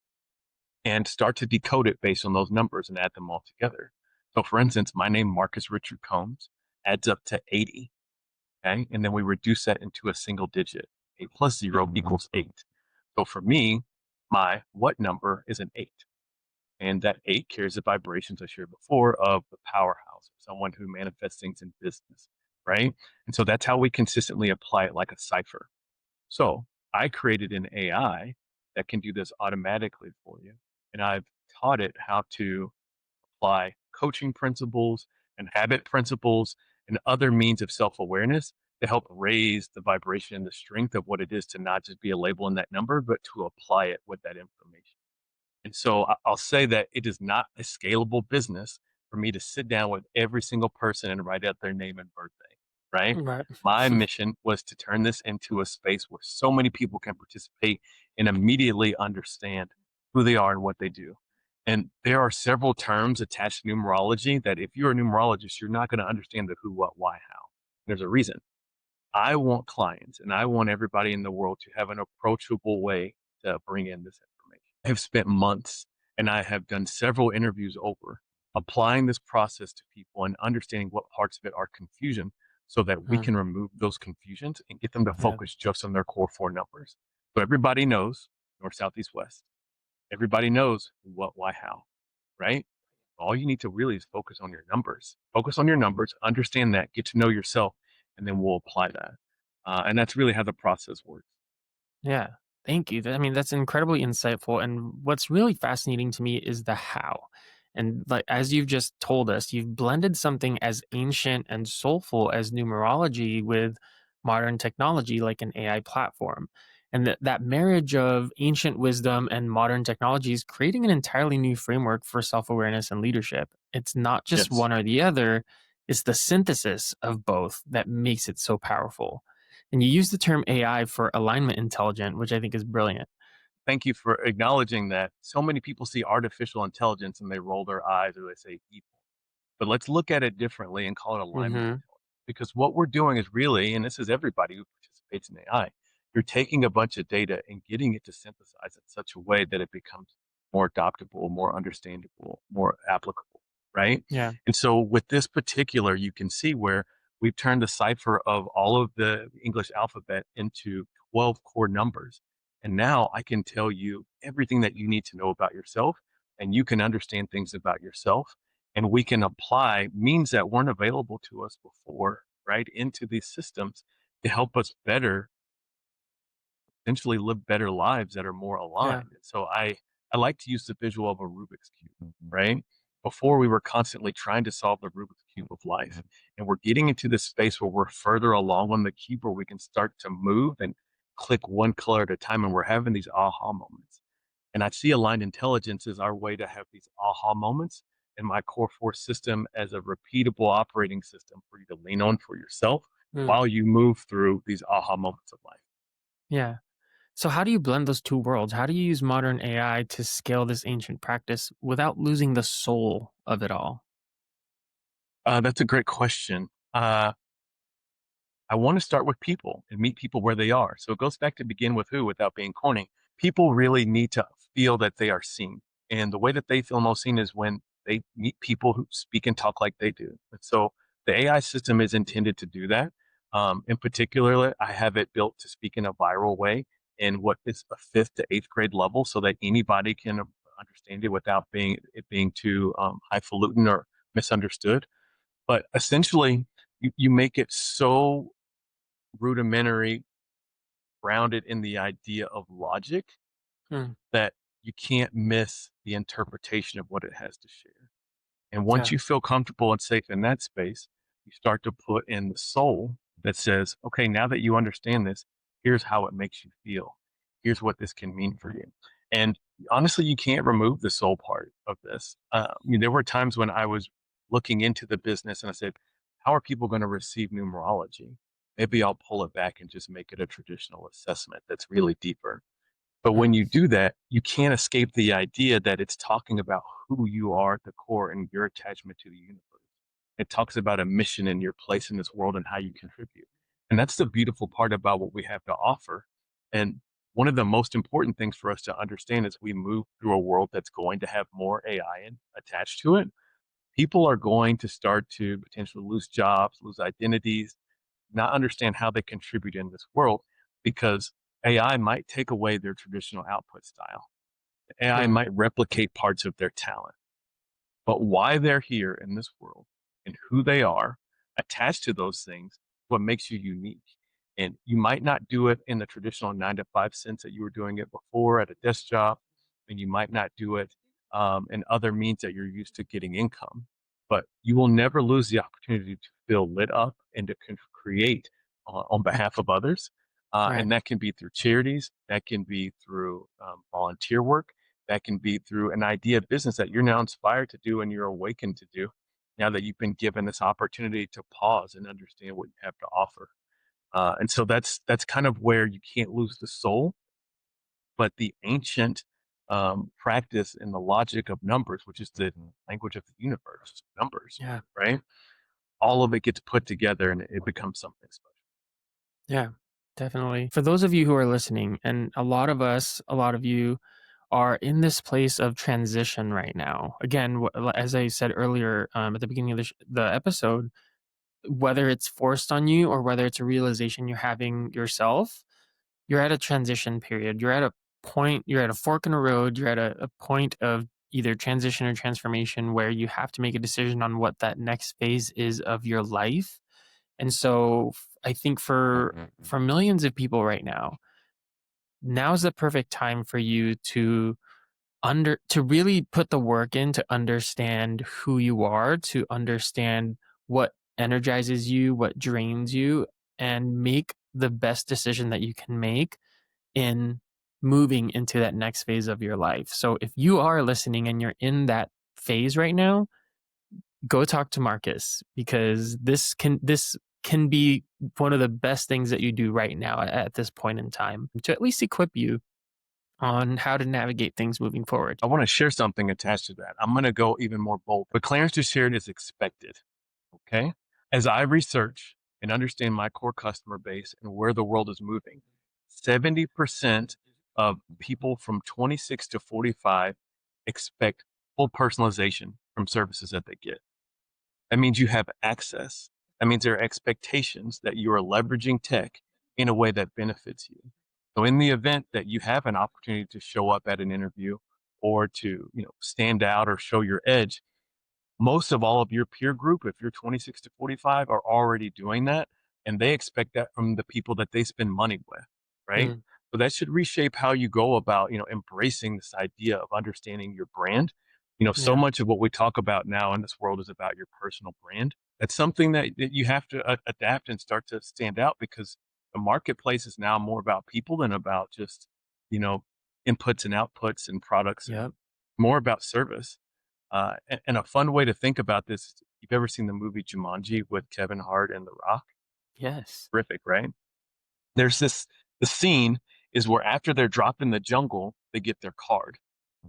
and start to decode it based on those numbers and add them all together. So, for instance, my name, Marcus Richard Combs, adds up to 80. Okay. And then we reduce that into a single digit. 8 plus 0 equals 8. So for me, my what number is an 8. And that 8 carries the vibrations I shared before of the powerhouse, someone who manifests things in business. Right. And so that's how we consistently apply it like a cipher. So I created an AI that can do this automatically for you. And I've taught it how to apply coaching principles and habit principles and other means of self awareness to help raise the vibration and the strength of what it is to not just be a label in that number, but to apply it with that information. And so I'll say that it is not a scalable business for me to sit down with every single person and write out their name and birthday, right? Right. My mission was to turn this into a space where so many people can participate and immediately understand who they are and what they do. And there are several terms attached to numerology that if you're a numerologist, you're not going to understand the who, what, why, how. There's a reason. I want clients and I want everybody in the world to have an approachable way to bring in this information. I have spent months and I have done several interviews over applying this process to people and understanding what parts of it are confusion so that we Mm, can remove those confusions and get them to yeah. focus just on their core four numbers. So everybody knows north, south, east, west. Everybody knows what, why, how, right? All you need to really is focus on your numbers. Focus on your numbers, understand that, get to know yourself, and then we'll apply that. And that's really how the process works. Yeah. Thank you. I mean, that's incredibly insightful. And what's really fascinating to me is the how. And like as you've just told us, you've blended something as ancient and soulful as numerology with modern technology like an AI platform. And that marriage of ancient wisdom and modern technology is creating an entirely new framework for self awareness and leadership. It's not just Yes. one or the other, It's the synthesis of both that makes it so powerful. And you use the term AI for alignment intelligent, which I think is brilliant. Thank you for acknowledging that. So many people see artificial intelligence and they roll their eyes or they say evil. But let's look at it differently and call it alignment Hmm. intelligence. Because what we're doing is really, and this is everybody who participates in AI, you're taking a bunch of data and getting it to synthesize in such a way that it becomes more adoptable, more understandable, more applicable, right? Yeah. And so with this particular, you can see where we've turned the cipher of all of the English alphabet into 12 core numbers. And now I can tell you everything that you need to know about yourself, and you can understand things about yourself, and we can apply means that weren't available to us before, right, into these systems to help us better essentially live better lives that are more Yeah. aligned. So I like to use the visual of a Rubik's cube, right? Before we were constantly trying to solve the Rubik's cube of life, and we're getting into this space where we're further along on the cube where we can start to move and click one color at a time, and we're having these aha moments. And I see aligned intelligence as our way to have these aha moments in my core force system as a repeatable operating system for you to lean on for yourself Mm. while you move through these aha moments of life. Yeah. So, how do you blend those two worlds? How do you use modern AI to scale this ancient practice without losing the soul of it all? That's a great question. I want to start with people and meet people where they are. So it goes back to begin with who without being corny. People really need to feel that they are seen. And the way that they feel most seen is when they meet people who speak and talk like they do. And so the AI system is intended to do that. In particular, I have it built to speak in a viral way in what is a fifth to eighth grade level so that anybody can understand it without being too highfalutin or misunderstood. But essentially, you make it so rudimentary, grounded in the idea of logic Mm. that you can't miss the interpretation of what it has to share. And once Yeah. you feel comfortable and safe in that space, you start to put in the soul that says, okay, now that you understand this, here's how it makes you feel. Here's what this can mean for you. And honestly, you can't remove the soul part of this. There were times when I was looking into the business and I said, how are people going to receive numerology? Maybe I'll pull it back and just make it a traditional assessment that's really deeper. But when Mm. you do that, you can't escape the idea that it's talking about who you are at the core and your attachment to the universe. It talks about a mission and your place in this world and how you contribute. And that's the beautiful part about what we have to offer. And one of the most important things for us to understand as we move through a world that's going to have more attached to it, people are going to start to potentially lose jobs, lose identities, not understand how they contribute in this world because AI might take away their traditional output style. AI Mm. might replicate parts of their talent, but why they're here in this world and who they are attached to those things, what makes you unique. And you might not do it in the traditional 9 to 5 sense that you were doing it before at a desk job, and you might not do it in other means that you're used to getting income. But you will never lose the opportunity to feel lit up and to create on behalf of others. Right. And that can be through charities, that can be through volunteer work, that can be through an idea of business that you're now inspired to do and you're awakened to do now that you've been given this opportunity to pause and understand what you have to offer. And so that's kind of where you can't lose the soul, but the ancient practice and the logic of numbers, which is the language of the universe, numbers, Yeah. right? All of it gets put together and it becomes something special. Yeah. Definitely. For those of you who are listening, and a lot of us, a lot of you are in this place of transition right now. Again, as I said earlier at the beginning of the episode, whether it's forced on you or whether it's a realization you're having yourself, you're at a transition period. You're at a point, you're at a fork in the road, you're at a point of either transition or transformation where you have to make a decision on what that next phase is of your life. And so I think for millions of people right now, now's the perfect time for you to really put the work in to understand who you are, to understand what energizes you, what drains you, and make the best decision that you can make in moving into that next phase of your life. So if you are listening and you're in that phase right now, go talk to Marcus because this can be one of the best things that you do right now at this point in time to at least equip you on how to navigate things moving forward. I want to share something attached to that. I'm going to go even more bold. What Clarence just shared is expected. Okay. As I research and understand my core customer base and where the world is moving, 70% of people from 26 to 45 expect full personalization from services that they get. That means you have access. That means there are expectations that you are leveraging tech in a way that benefits you. So in the event that you have an opportunity to show up at an interview or to, stand out or show your edge, most of all of your peer group, if you're 26 to 45, are already doing that. And they expect that from the people that they spend money with, right? Mm, So that should reshape how you go about, embracing this idea of understanding your brand. So yeah. much of what we talk about now in this world is about your personal brand. That's something that you have to adapt and start to stand out because the marketplace is now more about people than about just, you know, inputs and outputs and products and Yep. more about service. And a fun way to think about this, you've ever seen the movie Jumanji with Kevin Hart and The Rock? Yes. Terrific, right? There's the scene is where after they're dropped in the jungle, they get their card,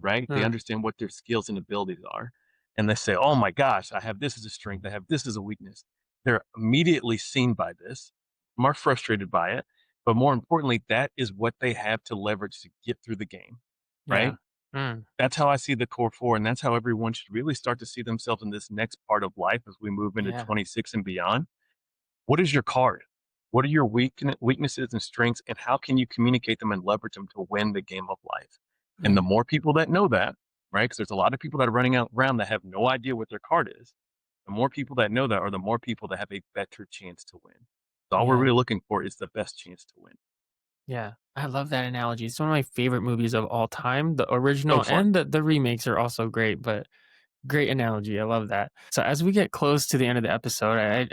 right? They Mm, understand what their skills and abilities are. And they say, oh my gosh, I have this as a strength. I have this as a weakness. They're immediately seen by this, more frustrated by it. But more importantly, that is what they have to leverage to get through the game, yeah. right? Mm, That's how I see the core 4, and that's how everyone should really start to see themselves in this next part of life as we move into yeah. 26 and beyond. What is your card? What are your weaknesses and strengths, and how can you communicate them and leverage them to win the game of life? And the Mm, more people that know that, right? Because there's a lot of people that are running out around that have no idea what their card is. The more people that know that are the more people that have a better chance to win. So all we're yeah. really looking for is the best chance to win. Yeah. I love that analogy. It's one of my favorite movies of all time. The So original fun. and the remakes are also great, but great analogy. I love that. So as we get close to the end of the episode,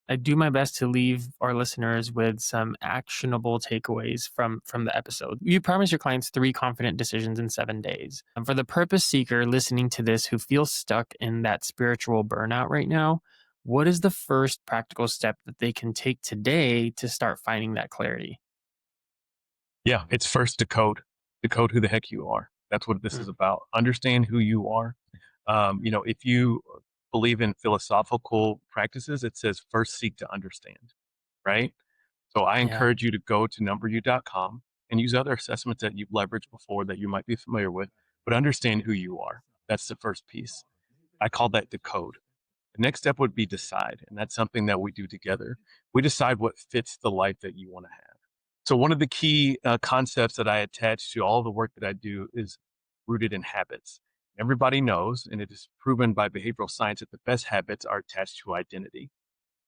I do my best to leave our listeners with some actionable takeaways from the episode. You promise your clients 3 confident decisions in 7 days. And for the purpose seeker listening to this who feels stuck in that spiritual burnout right now, what is the first practical step that they can take today to start finding that clarity? Yeah, it's first decode. Decode who the heck you are. That's what this is Mm, about. Understand who you are. If you believe in philosophical practices, it says first seek to understand, right? So I yeah. encourage you to go to numbrU.com and use other assessments that you've leveraged before that you might be familiar with, but understand who you are. That's the first piece. I call that decode. The next step would be decide, and that's something that we do together. We decide what fits the life that you want to have. So one of the key concepts that I attach to all the work that I do is rooted in habits. Everybody knows, and it is proven by behavioral science, that the best habits are attached to identity.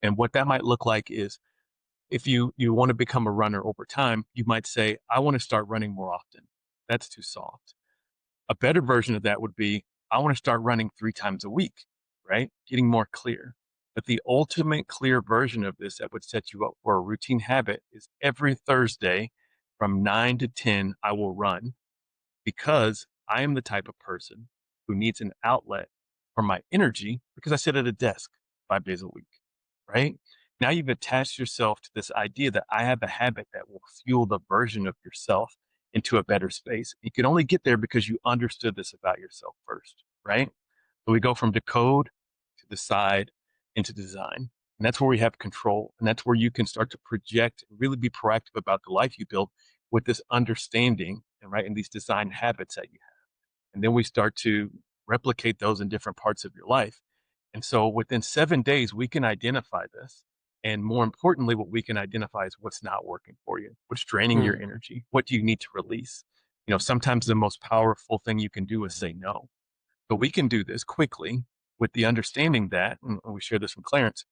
And what that might look like is if you want to become a runner over time, you might say, I want to start running more often. That's too soft. A better version of that would be, I want to start running 3 times a week, right? Getting more clear. But the ultimate clear version of this that would set you up for a routine habit is every Thursday from 9 to 10, I will run because I am the type of person who needs an outlet for my energy because I sit at a desk 5 days a week, right? Now you've attached yourself to this idea that I have a habit that will fuel the version of yourself into a better space. You can only get there because you understood this about yourself first, right? So we go from decode to decide into design. And that's where we have control. And that's where you can start to project and really be proactive about the life you build with this understanding and right and these design habits that you have. And then we start to replicate those in different parts of your life. And so within 7 days, we can identify this. And more importantly, what we can identify is what's not working for you, what's draining your mm, energy, what do you need to release. Sometimes the most powerful thing you can do is say no. But we can do this quickly with the understanding that, and we share this from Clarence,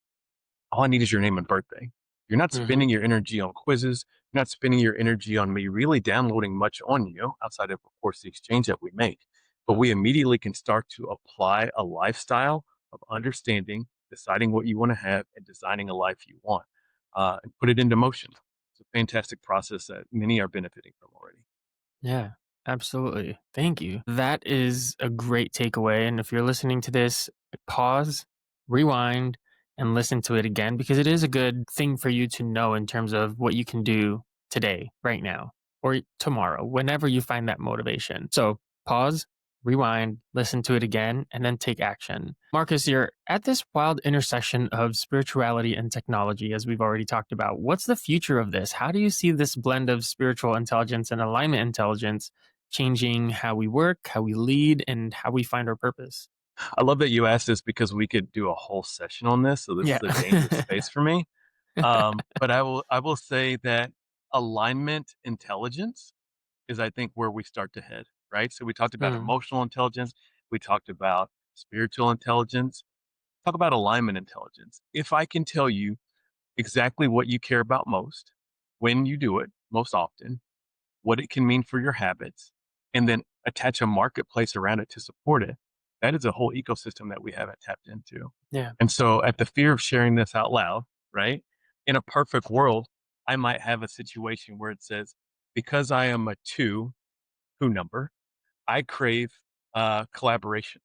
all I need is your name and birthday. You're not mhm. spending your energy on quizzes. You're not spending your energy on me really downloading much on you outside of course, the exchange that we make. But we immediately can start to apply a lifestyle of understanding, deciding what you want to have, and designing a life you want, and put it into motion. It's a fantastic process that many are benefiting from already. Yeah, absolutely. Thank you. That is a great takeaway. And if you're listening to this, pause, rewind and listen to it again because it is a good thing for you to know in terms of what you can do today, right now, or tomorrow, whenever you find that motivation. So pause, rewind, listen to it again, and then take action. Marcus, you're at this wild intersection of spirituality and technology, as we've already talked about. What's the future of this? How do you see this blend of spiritual intelligence and alignment intelligence changing how we work, how we lead, and how we find our purpose? I love that you asked this because we could do a whole session on this. So this Yeah. is a dangerous space for me. But I will say that alignment intelligence is, I think, where we start to head, right? So we talked about Mm, emotional intelligence, we talked about spiritual intelligence, talk about alignment intelligence. If I can tell you exactly what you care about most, when you do it most often, what it can mean for your habits, and then attach a marketplace around it to support it. That is a whole ecosystem that we haven't tapped into. yeah. And so, at the fear of sharing this out loud, right? In a perfect world, I might have a situation where it says, because I am a who number, I crave collaboration.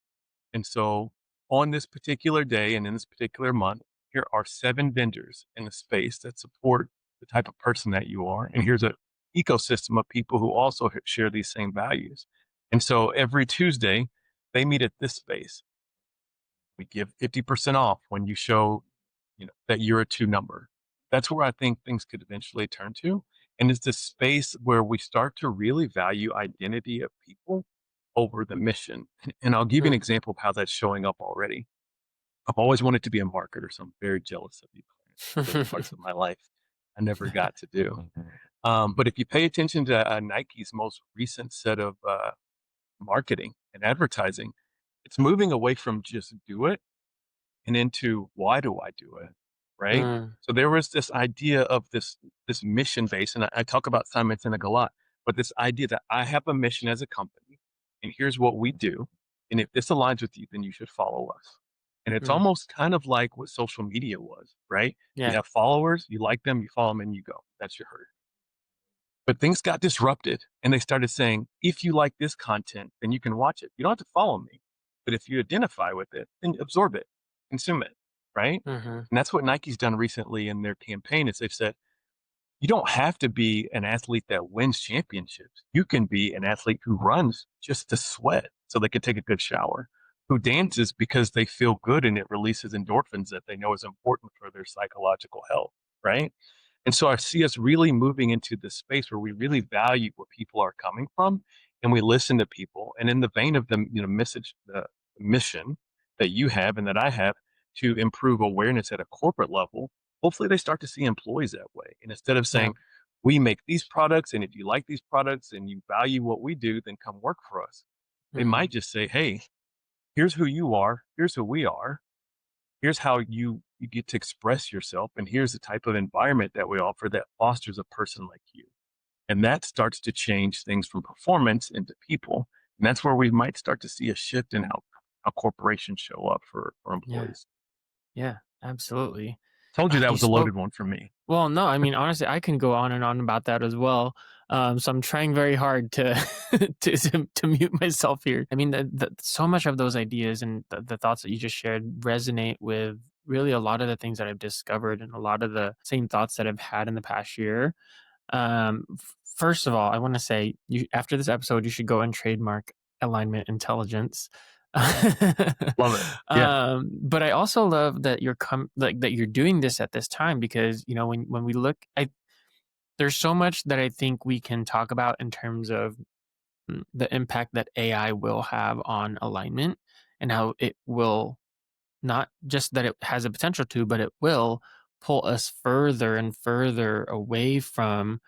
And so, on this particular day and in this particular month, here are 7 vendors in the space that support the type of person that you are. And here's an ecosystem of people who also share these same values. And so every Tuesday, they meet at this space. We give 50% off when you show, that you're a 2 number. That's where I think things could eventually turn to. And it's the space where we start to really value identity of people over the mission. And I'll give you an Mm, example of how that's showing up already. I've always wanted to be a marketer, so I'm very jealous of you, Clarence. Those parts of my life I never got to do. But if you pay attention to Nike's most recent set of marketing and advertising, it's moving away from just do it and into why do I do it, right? mm, So there was this idea of this mission base, and I talk about Simon Sinek a lot, but this idea that I have a mission as a company, and here's what we do, and if this aligns with you, then you should follow us. And it's mm, almost kind of like what social media was, right? You yeah. have followers, you like them, you follow them, and you go. That's your herd. But things got disrupted and they started saying, if you like this content, then you can watch it. You don't have to follow me. But if you identify with it, then absorb it, consume it. Right. Hmm. And that's what Nike's done recently in their campaign is they've said, you don't have to be an athlete that wins championships. You can be an athlete who runs just to sweat so they can take a good shower, who dances because they feel good and it releases endorphins that they know is important for their psychological health. Right. And so I see us really moving into this space where we really value where people are coming from and we listen to people. And in the vein of the message, the mission that you have and that I have to improve awareness at a corporate level, hopefully they start to see employees that way. And instead of Yeah. saying, we make these products, and if you like these products and you value what we do, then come work for us. They might Mm, just say, hey, here's who you are, here's who we are, here's how you get to express yourself, and here's the type of environment that we offer that fosters a person like you. And that starts to change things from performance into people. And that's where we might start to see a shift in how corporations show up for yeah. employees. Yeah. Absolutely. Told you that You was a spoke. loaded one for me. Well, no, I mean, honestly, I can go on and on about that as well. So I'm trying very hard to to mute myself here. I mean, so much of those ideas and the thoughts that you just shared resonate with really a lot of the things that I've discovered and a lot of the same thoughts that I've had in the past year. First of all, I want to say you after this episode, you should go and trademark alignment intelligence. Love it. Yeah. But I also love that like that you're doing this at this time because when we look, there's so much that I think we can talk about in terms of the impact that AI will have on alignment and how it will not just that it has a potential to, but it will pull us further and further away from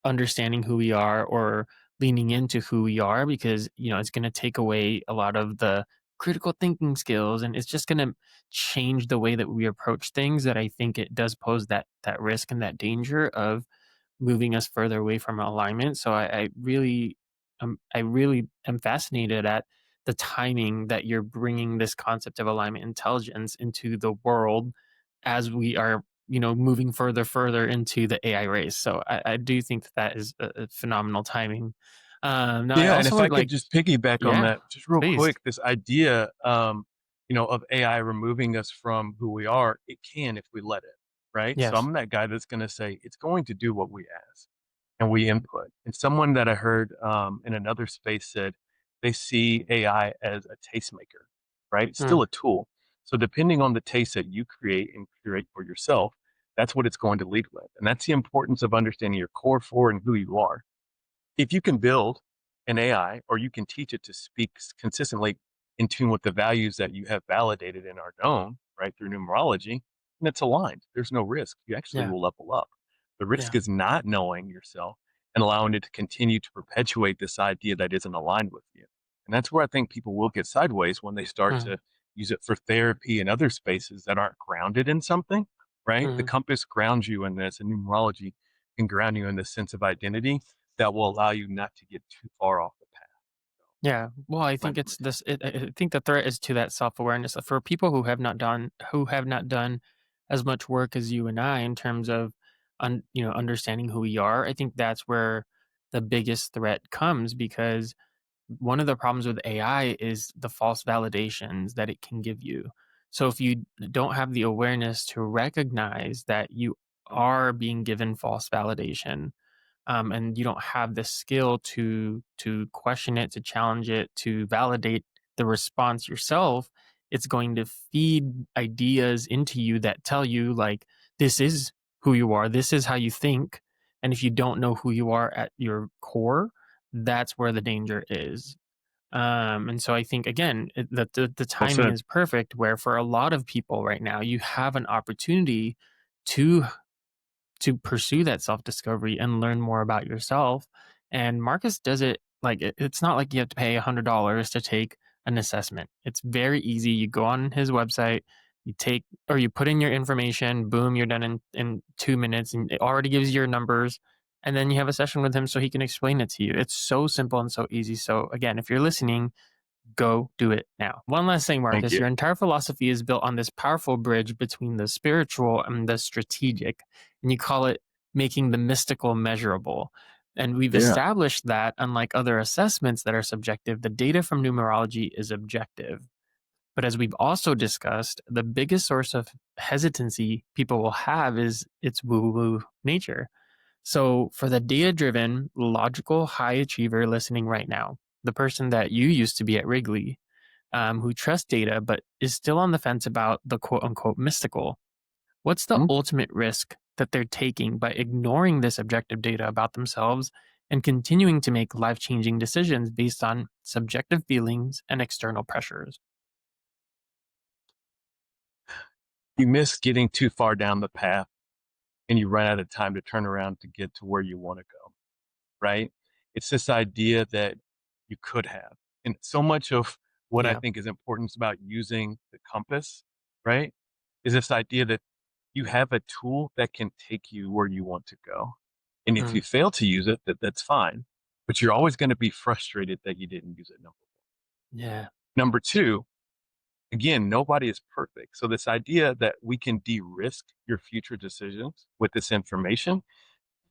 understanding who we are or leaning into who we are because it's going to take away a lot of the critical thinking skills and it's just going to change the way that we approach things that I think it does pose that risk and that danger of moving us further away from alignment. So I really am fascinated at the timing that you're bringing this concept of alignment intelligence into the world as we are, moving further into the AI race. So I do think that is a phenomenal timing. Now I Yeah, and also if I want could just piggyback on yeah, that just real please. quick, this idea, of AI removing us from who we are, it can if we let it, right? So Yes. I'm that guy that's going to say it's going to do what we ask and we input. And someone that I heard in another space said they see AI as a tastemaker, right? It's Mm, still a tool. So depending on the taste that you create and curate for yourself, that's what it's going to lead with. And that's the importance of understanding your core for and who you are. If you can build an AI or you can teach it to speak consistently in tune with the values that you have validated and are known, right, through numerology, and it's aligned. There's no risk. You actually yeah. will level up. The risk Yeah. is not knowing yourself and allowing it to continue to perpetuate this idea that isn't aligned with you. And that's where I think people will get sideways when they start Mm, to use it for therapy and other spaces that aren't grounded in something, right? The mhm. compass grounds you in this, and numerology can ground you in this sense of identity that will allow you not to get too far off the path. So Yeah. Well, I my think it's take. this. I think the threat is to that self awareness for people who have not done as much work as you and I in terms of, understanding who we are. I think that's where the biggest threat comes because one of the problems with AI is the false validations that it can give you. So if you don't have the awareness to recognize that you are being given false validation, and you don't have the skill to question it, to challenge it, to validate the response yourself, it's going to feed ideas into you that tell you like this is who you are, this is how you think, and if you don't know who you are at your core, that's where the danger is. And so I think again that the Well timing said. is perfect. Where for a lot of people right now, you have an opportunity to pursue that self-discovery and learn more about yourself. And Marcus does it like it's not like you have to pay $100 to take an assessment. It's very easy. You go on his website, you take or you put in your information, boom, you're done in 2 minutes, and it already gives you your numbers. And then you have a session with him so he can explain it to you. It's so simple and so easy. So again, if you're listening, go do it now. One last thing, Thank Marcus. you. Your entire philosophy is built on this powerful bridge between the spiritual and the strategic, and you call it making the mystical measurable. And we've Yeah. established that, unlike other assessments that are subjective, the data from numerology is objective. But as we've also discussed, the biggest source of hesitancy people will have is its woo woo nature. So, for the data driven, logical high achiever listening right now, the person that you used to be at Wrigley, who trusts data but is still on the fence about the quote unquote mystical, what's the Mhm. ultimate risk that they're taking by ignoring this objective data about themselves and continuing to make life changing decisions based on subjective feelings and external pressures? You miss getting too far down the path and you run out of time to turn around to get to where you want to go, right? It's this idea that you could have. And so much of what I Yeah. think is important about using the compass, right, is this idea that you have a tool that can take you where you want to go. And if Mm, you fail to use it, that's fine. But you're always going to be frustrated that you didn't use it. yeah. Number two, again, nobody is perfect. So this idea that we can de-risk your future decisions with this information,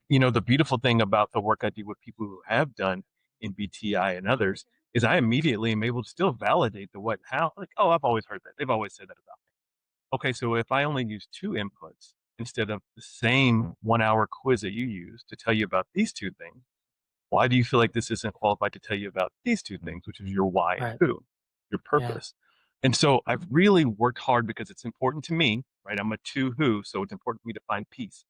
the beautiful thing about the work I do with people who have done MBTI and others is I immediately am able to still validate the what, how, like, oh, I've always heard that. They've always said that about me. Okay, so if I only use two inputs instead of the same 1 hour quiz that you use to tell you about these two things, why do you feel like this isn't qualified to tell you about these two things, which is your why and Right. who, your Yeah. purpose? And so I've really worked hard because it's important to me, right? I'm a two who, so it's important for me to find peace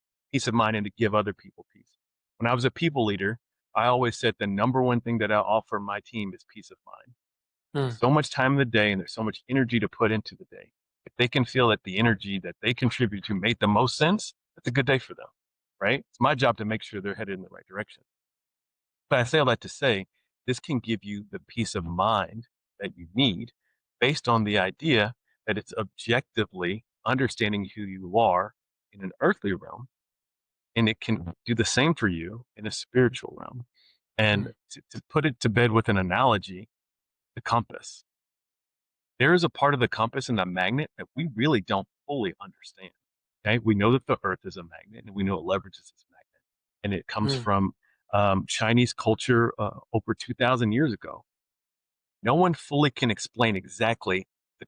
of mind, and to give other people peace. When I was a people leader, I always said the number one thing that I offer my team is peace of mind. There's Mm, so much time in the day and there's so much energy to put into the day. If they can feel that the energy that they contribute to made the most sense, that's a good day for them, right? It's my job to make sure they're headed in the right direction. But I say all that to say, this can give you the peace of mind that you need based on the idea that it's objectively understanding who you are in an earthly realm, and it can do the same for you in a spiritual realm. And mm, to put it to bed with an analogy, the compass. There is a part of the compass and the magnet that we really don't fully understand. Okay. We know that the earth is a magnet and we know it leverages its magnet. And it comes mm, from Chinese culture over 2,000 years ago. No one fully can explain exactly the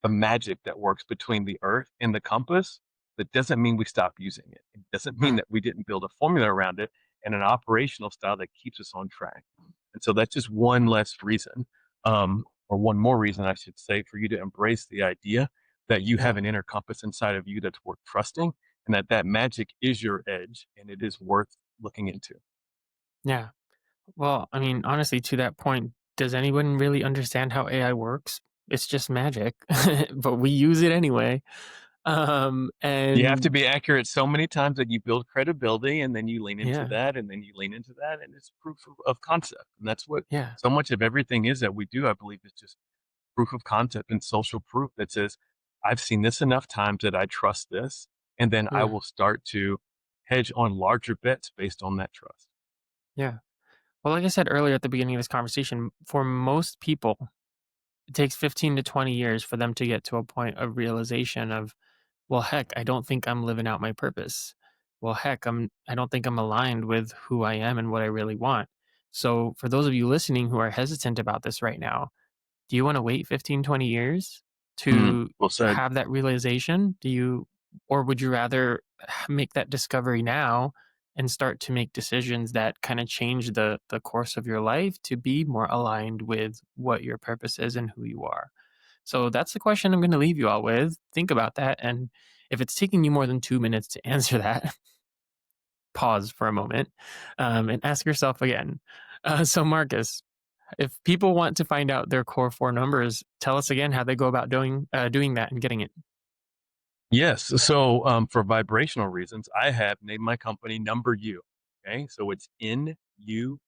the magic that works between the earth and the compass, that doesn't mean we stop using it. It doesn't mean Mm, that we didn't build a formula around it and an operational style that keeps us on track. And so that's just one less reason, or one more reason, I should say, for you to embrace the idea that you have yeah, an inner compass inside of you that's worth trusting, and that that magic is your edge and it is worth looking into. yeah. Well, I mean, honestly, to that point, does anyone really understand how AI works? It's just magic, but we use it anyway. You have to And be accurate so many times that you build credibility, and then you lean into yeah, that, and then you lean into that, and it's proof of concept. And that's what yeah, so much of everything is that we do, I believe, is just proof of concept and social proof that says, I've seen this enough times that I trust this, and then I yeah, will start to hedge on larger bets based on that trust. yeah. Well, like I said earlier at the beginning of this conversation, for most people, it takes 15 to 20 years for them to get to a point of realization of, well, heck, I don't think I'm living out my purpose. Well, heck, I don't think I'm aligned with who I am and what I really want. So, for those of you listening who are hesitant about this right now, do you wanna wait 15, 20 years to Well said. have that realization? Or would you rather make that discovery now and start to make decisions that kinda change the course of your life to be more aligned with what your purpose is and who you are? So that's the question I'm gonna leave you all with. Think about that, and if it's taking you more than 2 minutes to answer that, pause for a moment, and ask yourself again. So Marcus, if people want to find out their core 4 numbers, tell us again how they go about doing that and getting it. Yes. So, for vibrational reasons, I have named my company numbrU. Okay. So it's NUMBRU.com.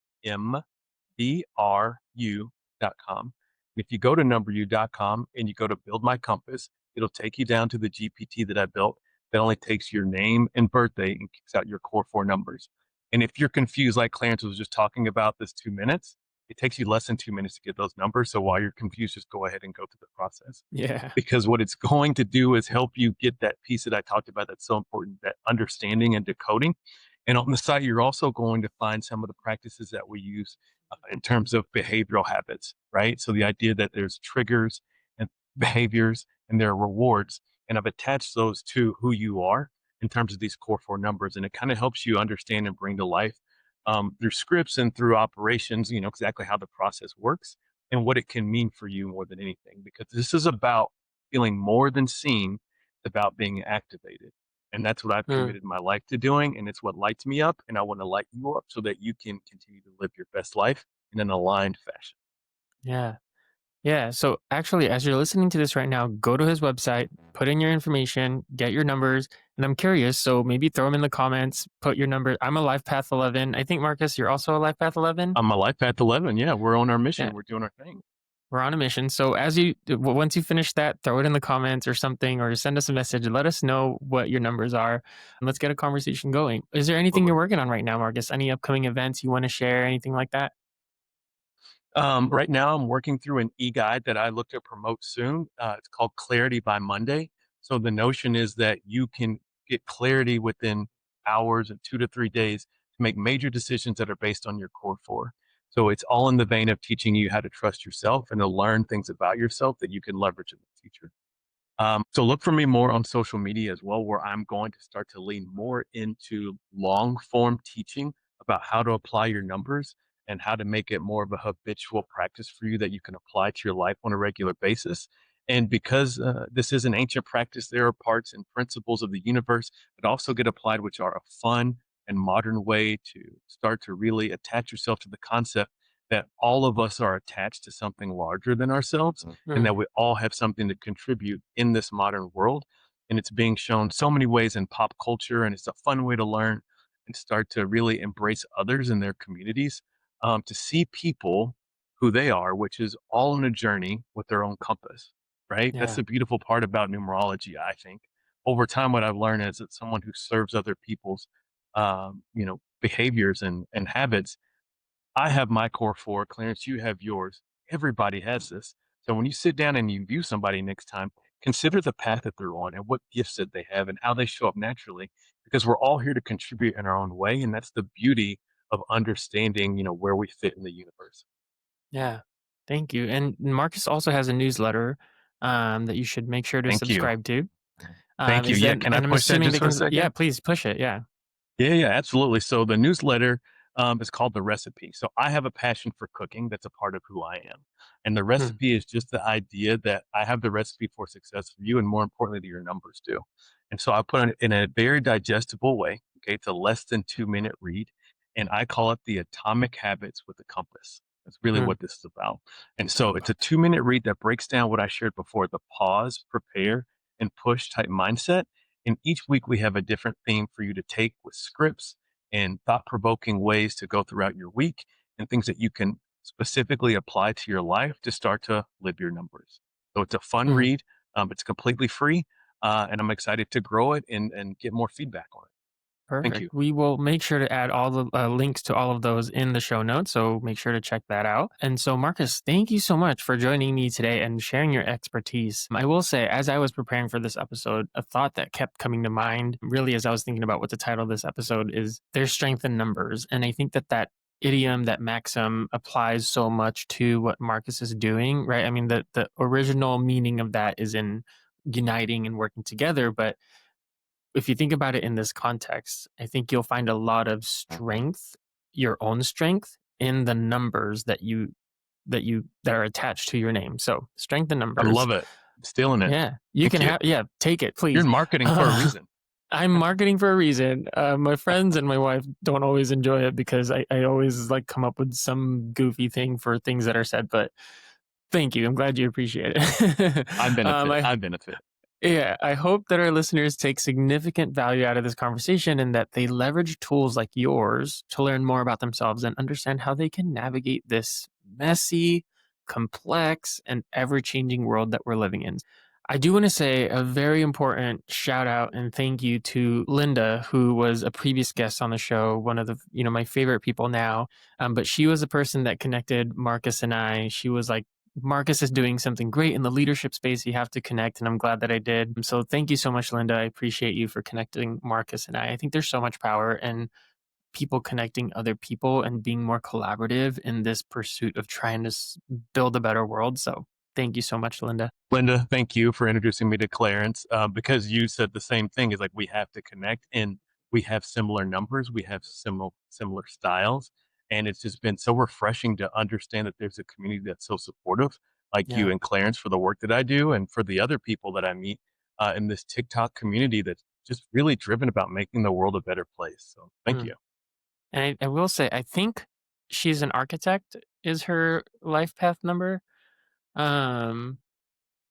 If you go to numbrU.com and you go to build my compass, it'll take you down to the GPT that I built. That only takes your name and birthday and kicks out your core four numbers. And if you're confused, like Clarence was just talking about this 2 minutes, it takes you less than 2 minutes to get those numbers. So while you're confused, just go ahead and go through the process, Yeah. because what it's going to do is help you get that piece that I talked about that's so important, that understanding and decoding. And on the site, you're also going to find some of the practices that we use in terms of behavioral habits, right? So the idea that there's triggers and behaviors and there are rewards. And I've attached those to who you are in terms of these core four numbers. And it kind of helps you understand and bring to life through scripts and through operations, exactly how the process works and what it can mean for you more than anything, because this is about feeling more than seen. It's about being activated. And that's what I've Mm, committed my life to doing. And it's what lights me up. And I want to light you up so that you can continue to live your best life in an aligned fashion. yeah. Yeah, so actually, as you're listening to this right now, go to his website, put in your information, get your numbers, and I'm curious, so maybe throw them in the comments, put your number. I'm a Life Path 11. I think, Marcus, you're also a Life Path 11? On my life path 11, yeah, we're on our Yeah. mission. We're doing our thing. We're on a mission. So once you finish that, throw it in the comments or something, or send us a message and let us know what your numbers are. And let's get a conversation going. Is there anything you're Absolutely. working on right now, Marcus? Any upcoming events you want to share? Anything like that? Right now, I'm working through an e-guide that I look to promote soon. It's called Clarity by Monday. So the notion is that you can get clarity within hours and 2 to 3 days to make major decisions that are based on your core four. So it's all in the vein of teaching you how to trust yourself and to learn things about yourself that you can leverage in the future. So look for me more on social media as well, where I'm going to start to lean more into long form teaching about how to apply your numbers and how to make it more of a habitual practice for you that you can apply to your life on a regular basis. And because this is an ancient practice, there are parts and principles of the universe that also get applied, which are a fun and modern way to start to really attach yourself to the concept that all of us are attached to something larger than ourselves, and that Mm, we all have something to contribute in this modern world. And it's being shown so many ways in pop culture, and it's a fun way to learn and start to really embrace others in their communities, to see people who they are, which is all in a journey with their own compass, right? That's yeah. the beautiful part about numerology, I think. Over time, what I've learned is that someone who serves other people's, behaviors and habits. I have my core four, Clarence, you have yours. Everybody has this. So when you sit down and you view somebody next time, consider the path that they're on and what gifts that they have and how they show up naturally, because we're all here to contribute in our own way. And that's the beauty of understanding, where we fit in the universe. Yeah. Thank you. And Marcus also has a newsletter. that you should make sure to Thank you. subscribe to. Thank you. Is Yeah, that, can I and I'm push that assuming just they for a can, yeah, second? please push it. Yeah. Yeah, yeah, absolutely. So the newsletter is called The Recipe. So I have a passion for cooking that's a part of who I am. And the Mm, recipe is just the idea that I have the recipe for success for you, and more importantly, that your numbers do. And so I put it in a very digestible way. Okay. It's a less than 2 minute read. And I call it the Atomic Habits with a Compass. That's really mm, what this is about. And so it's a 2 minute read that breaks down what I shared before, the pause, prepare, and push type mindset. And each week we have a different theme for you to take with scripts and thought provoking ways to go throughout your week, and things that you can specifically apply to your life to start to live your numbers. So it's a fun mm. read. It's completely free. And I'm excited to grow it and get more feedback on it. Thank Perfect. you. We will make sure to add all the links to all of those in the show notes. So make sure to check that out. And so, Marcus, thank you so much for joining me today and sharing your expertise. I will say, as I was preparing for this episode, a thought that kept coming to mind, really, as I was thinking about what the title of this episode is, there's strength in numbers. And I think that that idiom, that maxim applies so much to what Marcus is doing, right? I mean, the original meaning of that is in uniting and working together, but if you think about it in this context, I think you'll find a lot of strength, your own strength, in the numbers that are attached to your name. So strength in I numbers. love it. I'm stealing it. Yeah. You Thank can you. have, yeah, take it, You're please. in marketing for a Uh, reason. I'm marketing for a reason. My friends and my wife don't always enjoy it because I always like come up with some goofy thing for things that are said, but thank you. I'm glad you appreciate it. I benefit. I I benefit. Yeah, I hope that our listeners take significant value out of this conversation and that they leverage tools like yours to learn more about themselves and understand how they can navigate this messy, complex, and ever changing world that we're living in. I do want to say a very important shout out and thank you to Linda, who was a previous guest on the show, one of the, my favorite people now. But she was the person that connected Marcus and I. She was like, Marcus is doing something great in the leadership space. You have to connect. And I'm glad that I did. So thank you so much, Linda. I appreciate you for connecting Marcus and I. I think there's so much power in people connecting other people and being more collaborative in this pursuit of trying to build a better world. So thank you so much, Linda. Linda, thank you for introducing me to Clarence, because you said the same thing. Is like we have to connect, and we have similar numbers, we have similar styles, and it's just been so refreshing to understand that there's a community that's so supportive, like Yeah. you and Clarence, for the work that I do, and for the other people that I meet in this TikTok community that's just really driven about making the world a better place. So, thank Mm. you. And I will say, I think she's an architect is her life path number. Um,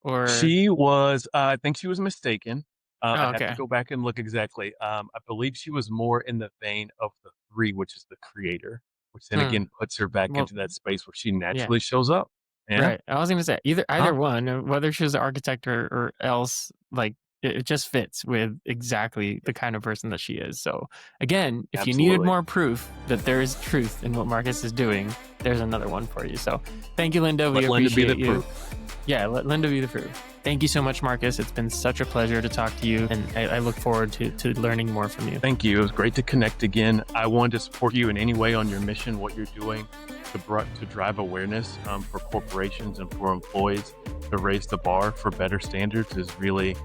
or, She was, I think she was mistaken. oh, I'd have to okay. go back and look exactly. I believe she was more in the vein of the three, which is the creator, which then Hmm. again puts her back Well, into that space where she yeah. naturally shows up. Yeah. Right. I was gonna say either Huh. one, whether she's an architect or else, like it just fits with exactly the kind of person that she is. So again, if you needed Absolutely. more proof that there is truth in what Marcus is doing, there's another one for you. So thank you, Linda. We Let Linda be appreciate the you. proof. Yeah, let Linda be the proof. Thank you so much, Marcus. It's been such a pleasure to talk to you, and I look forward to learning more from you. Thank you. It was great to connect again. I wanted to support you in any way on your mission, what you're doing to drive awareness for corporations and for employees to raise the bar for better standards is really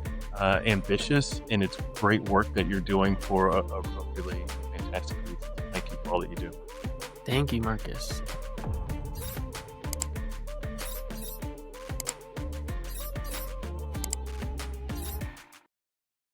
ambitious, and it's great work that you're doing for a really fantastic reason. Thank you for all that you do. Thank you, Marcus.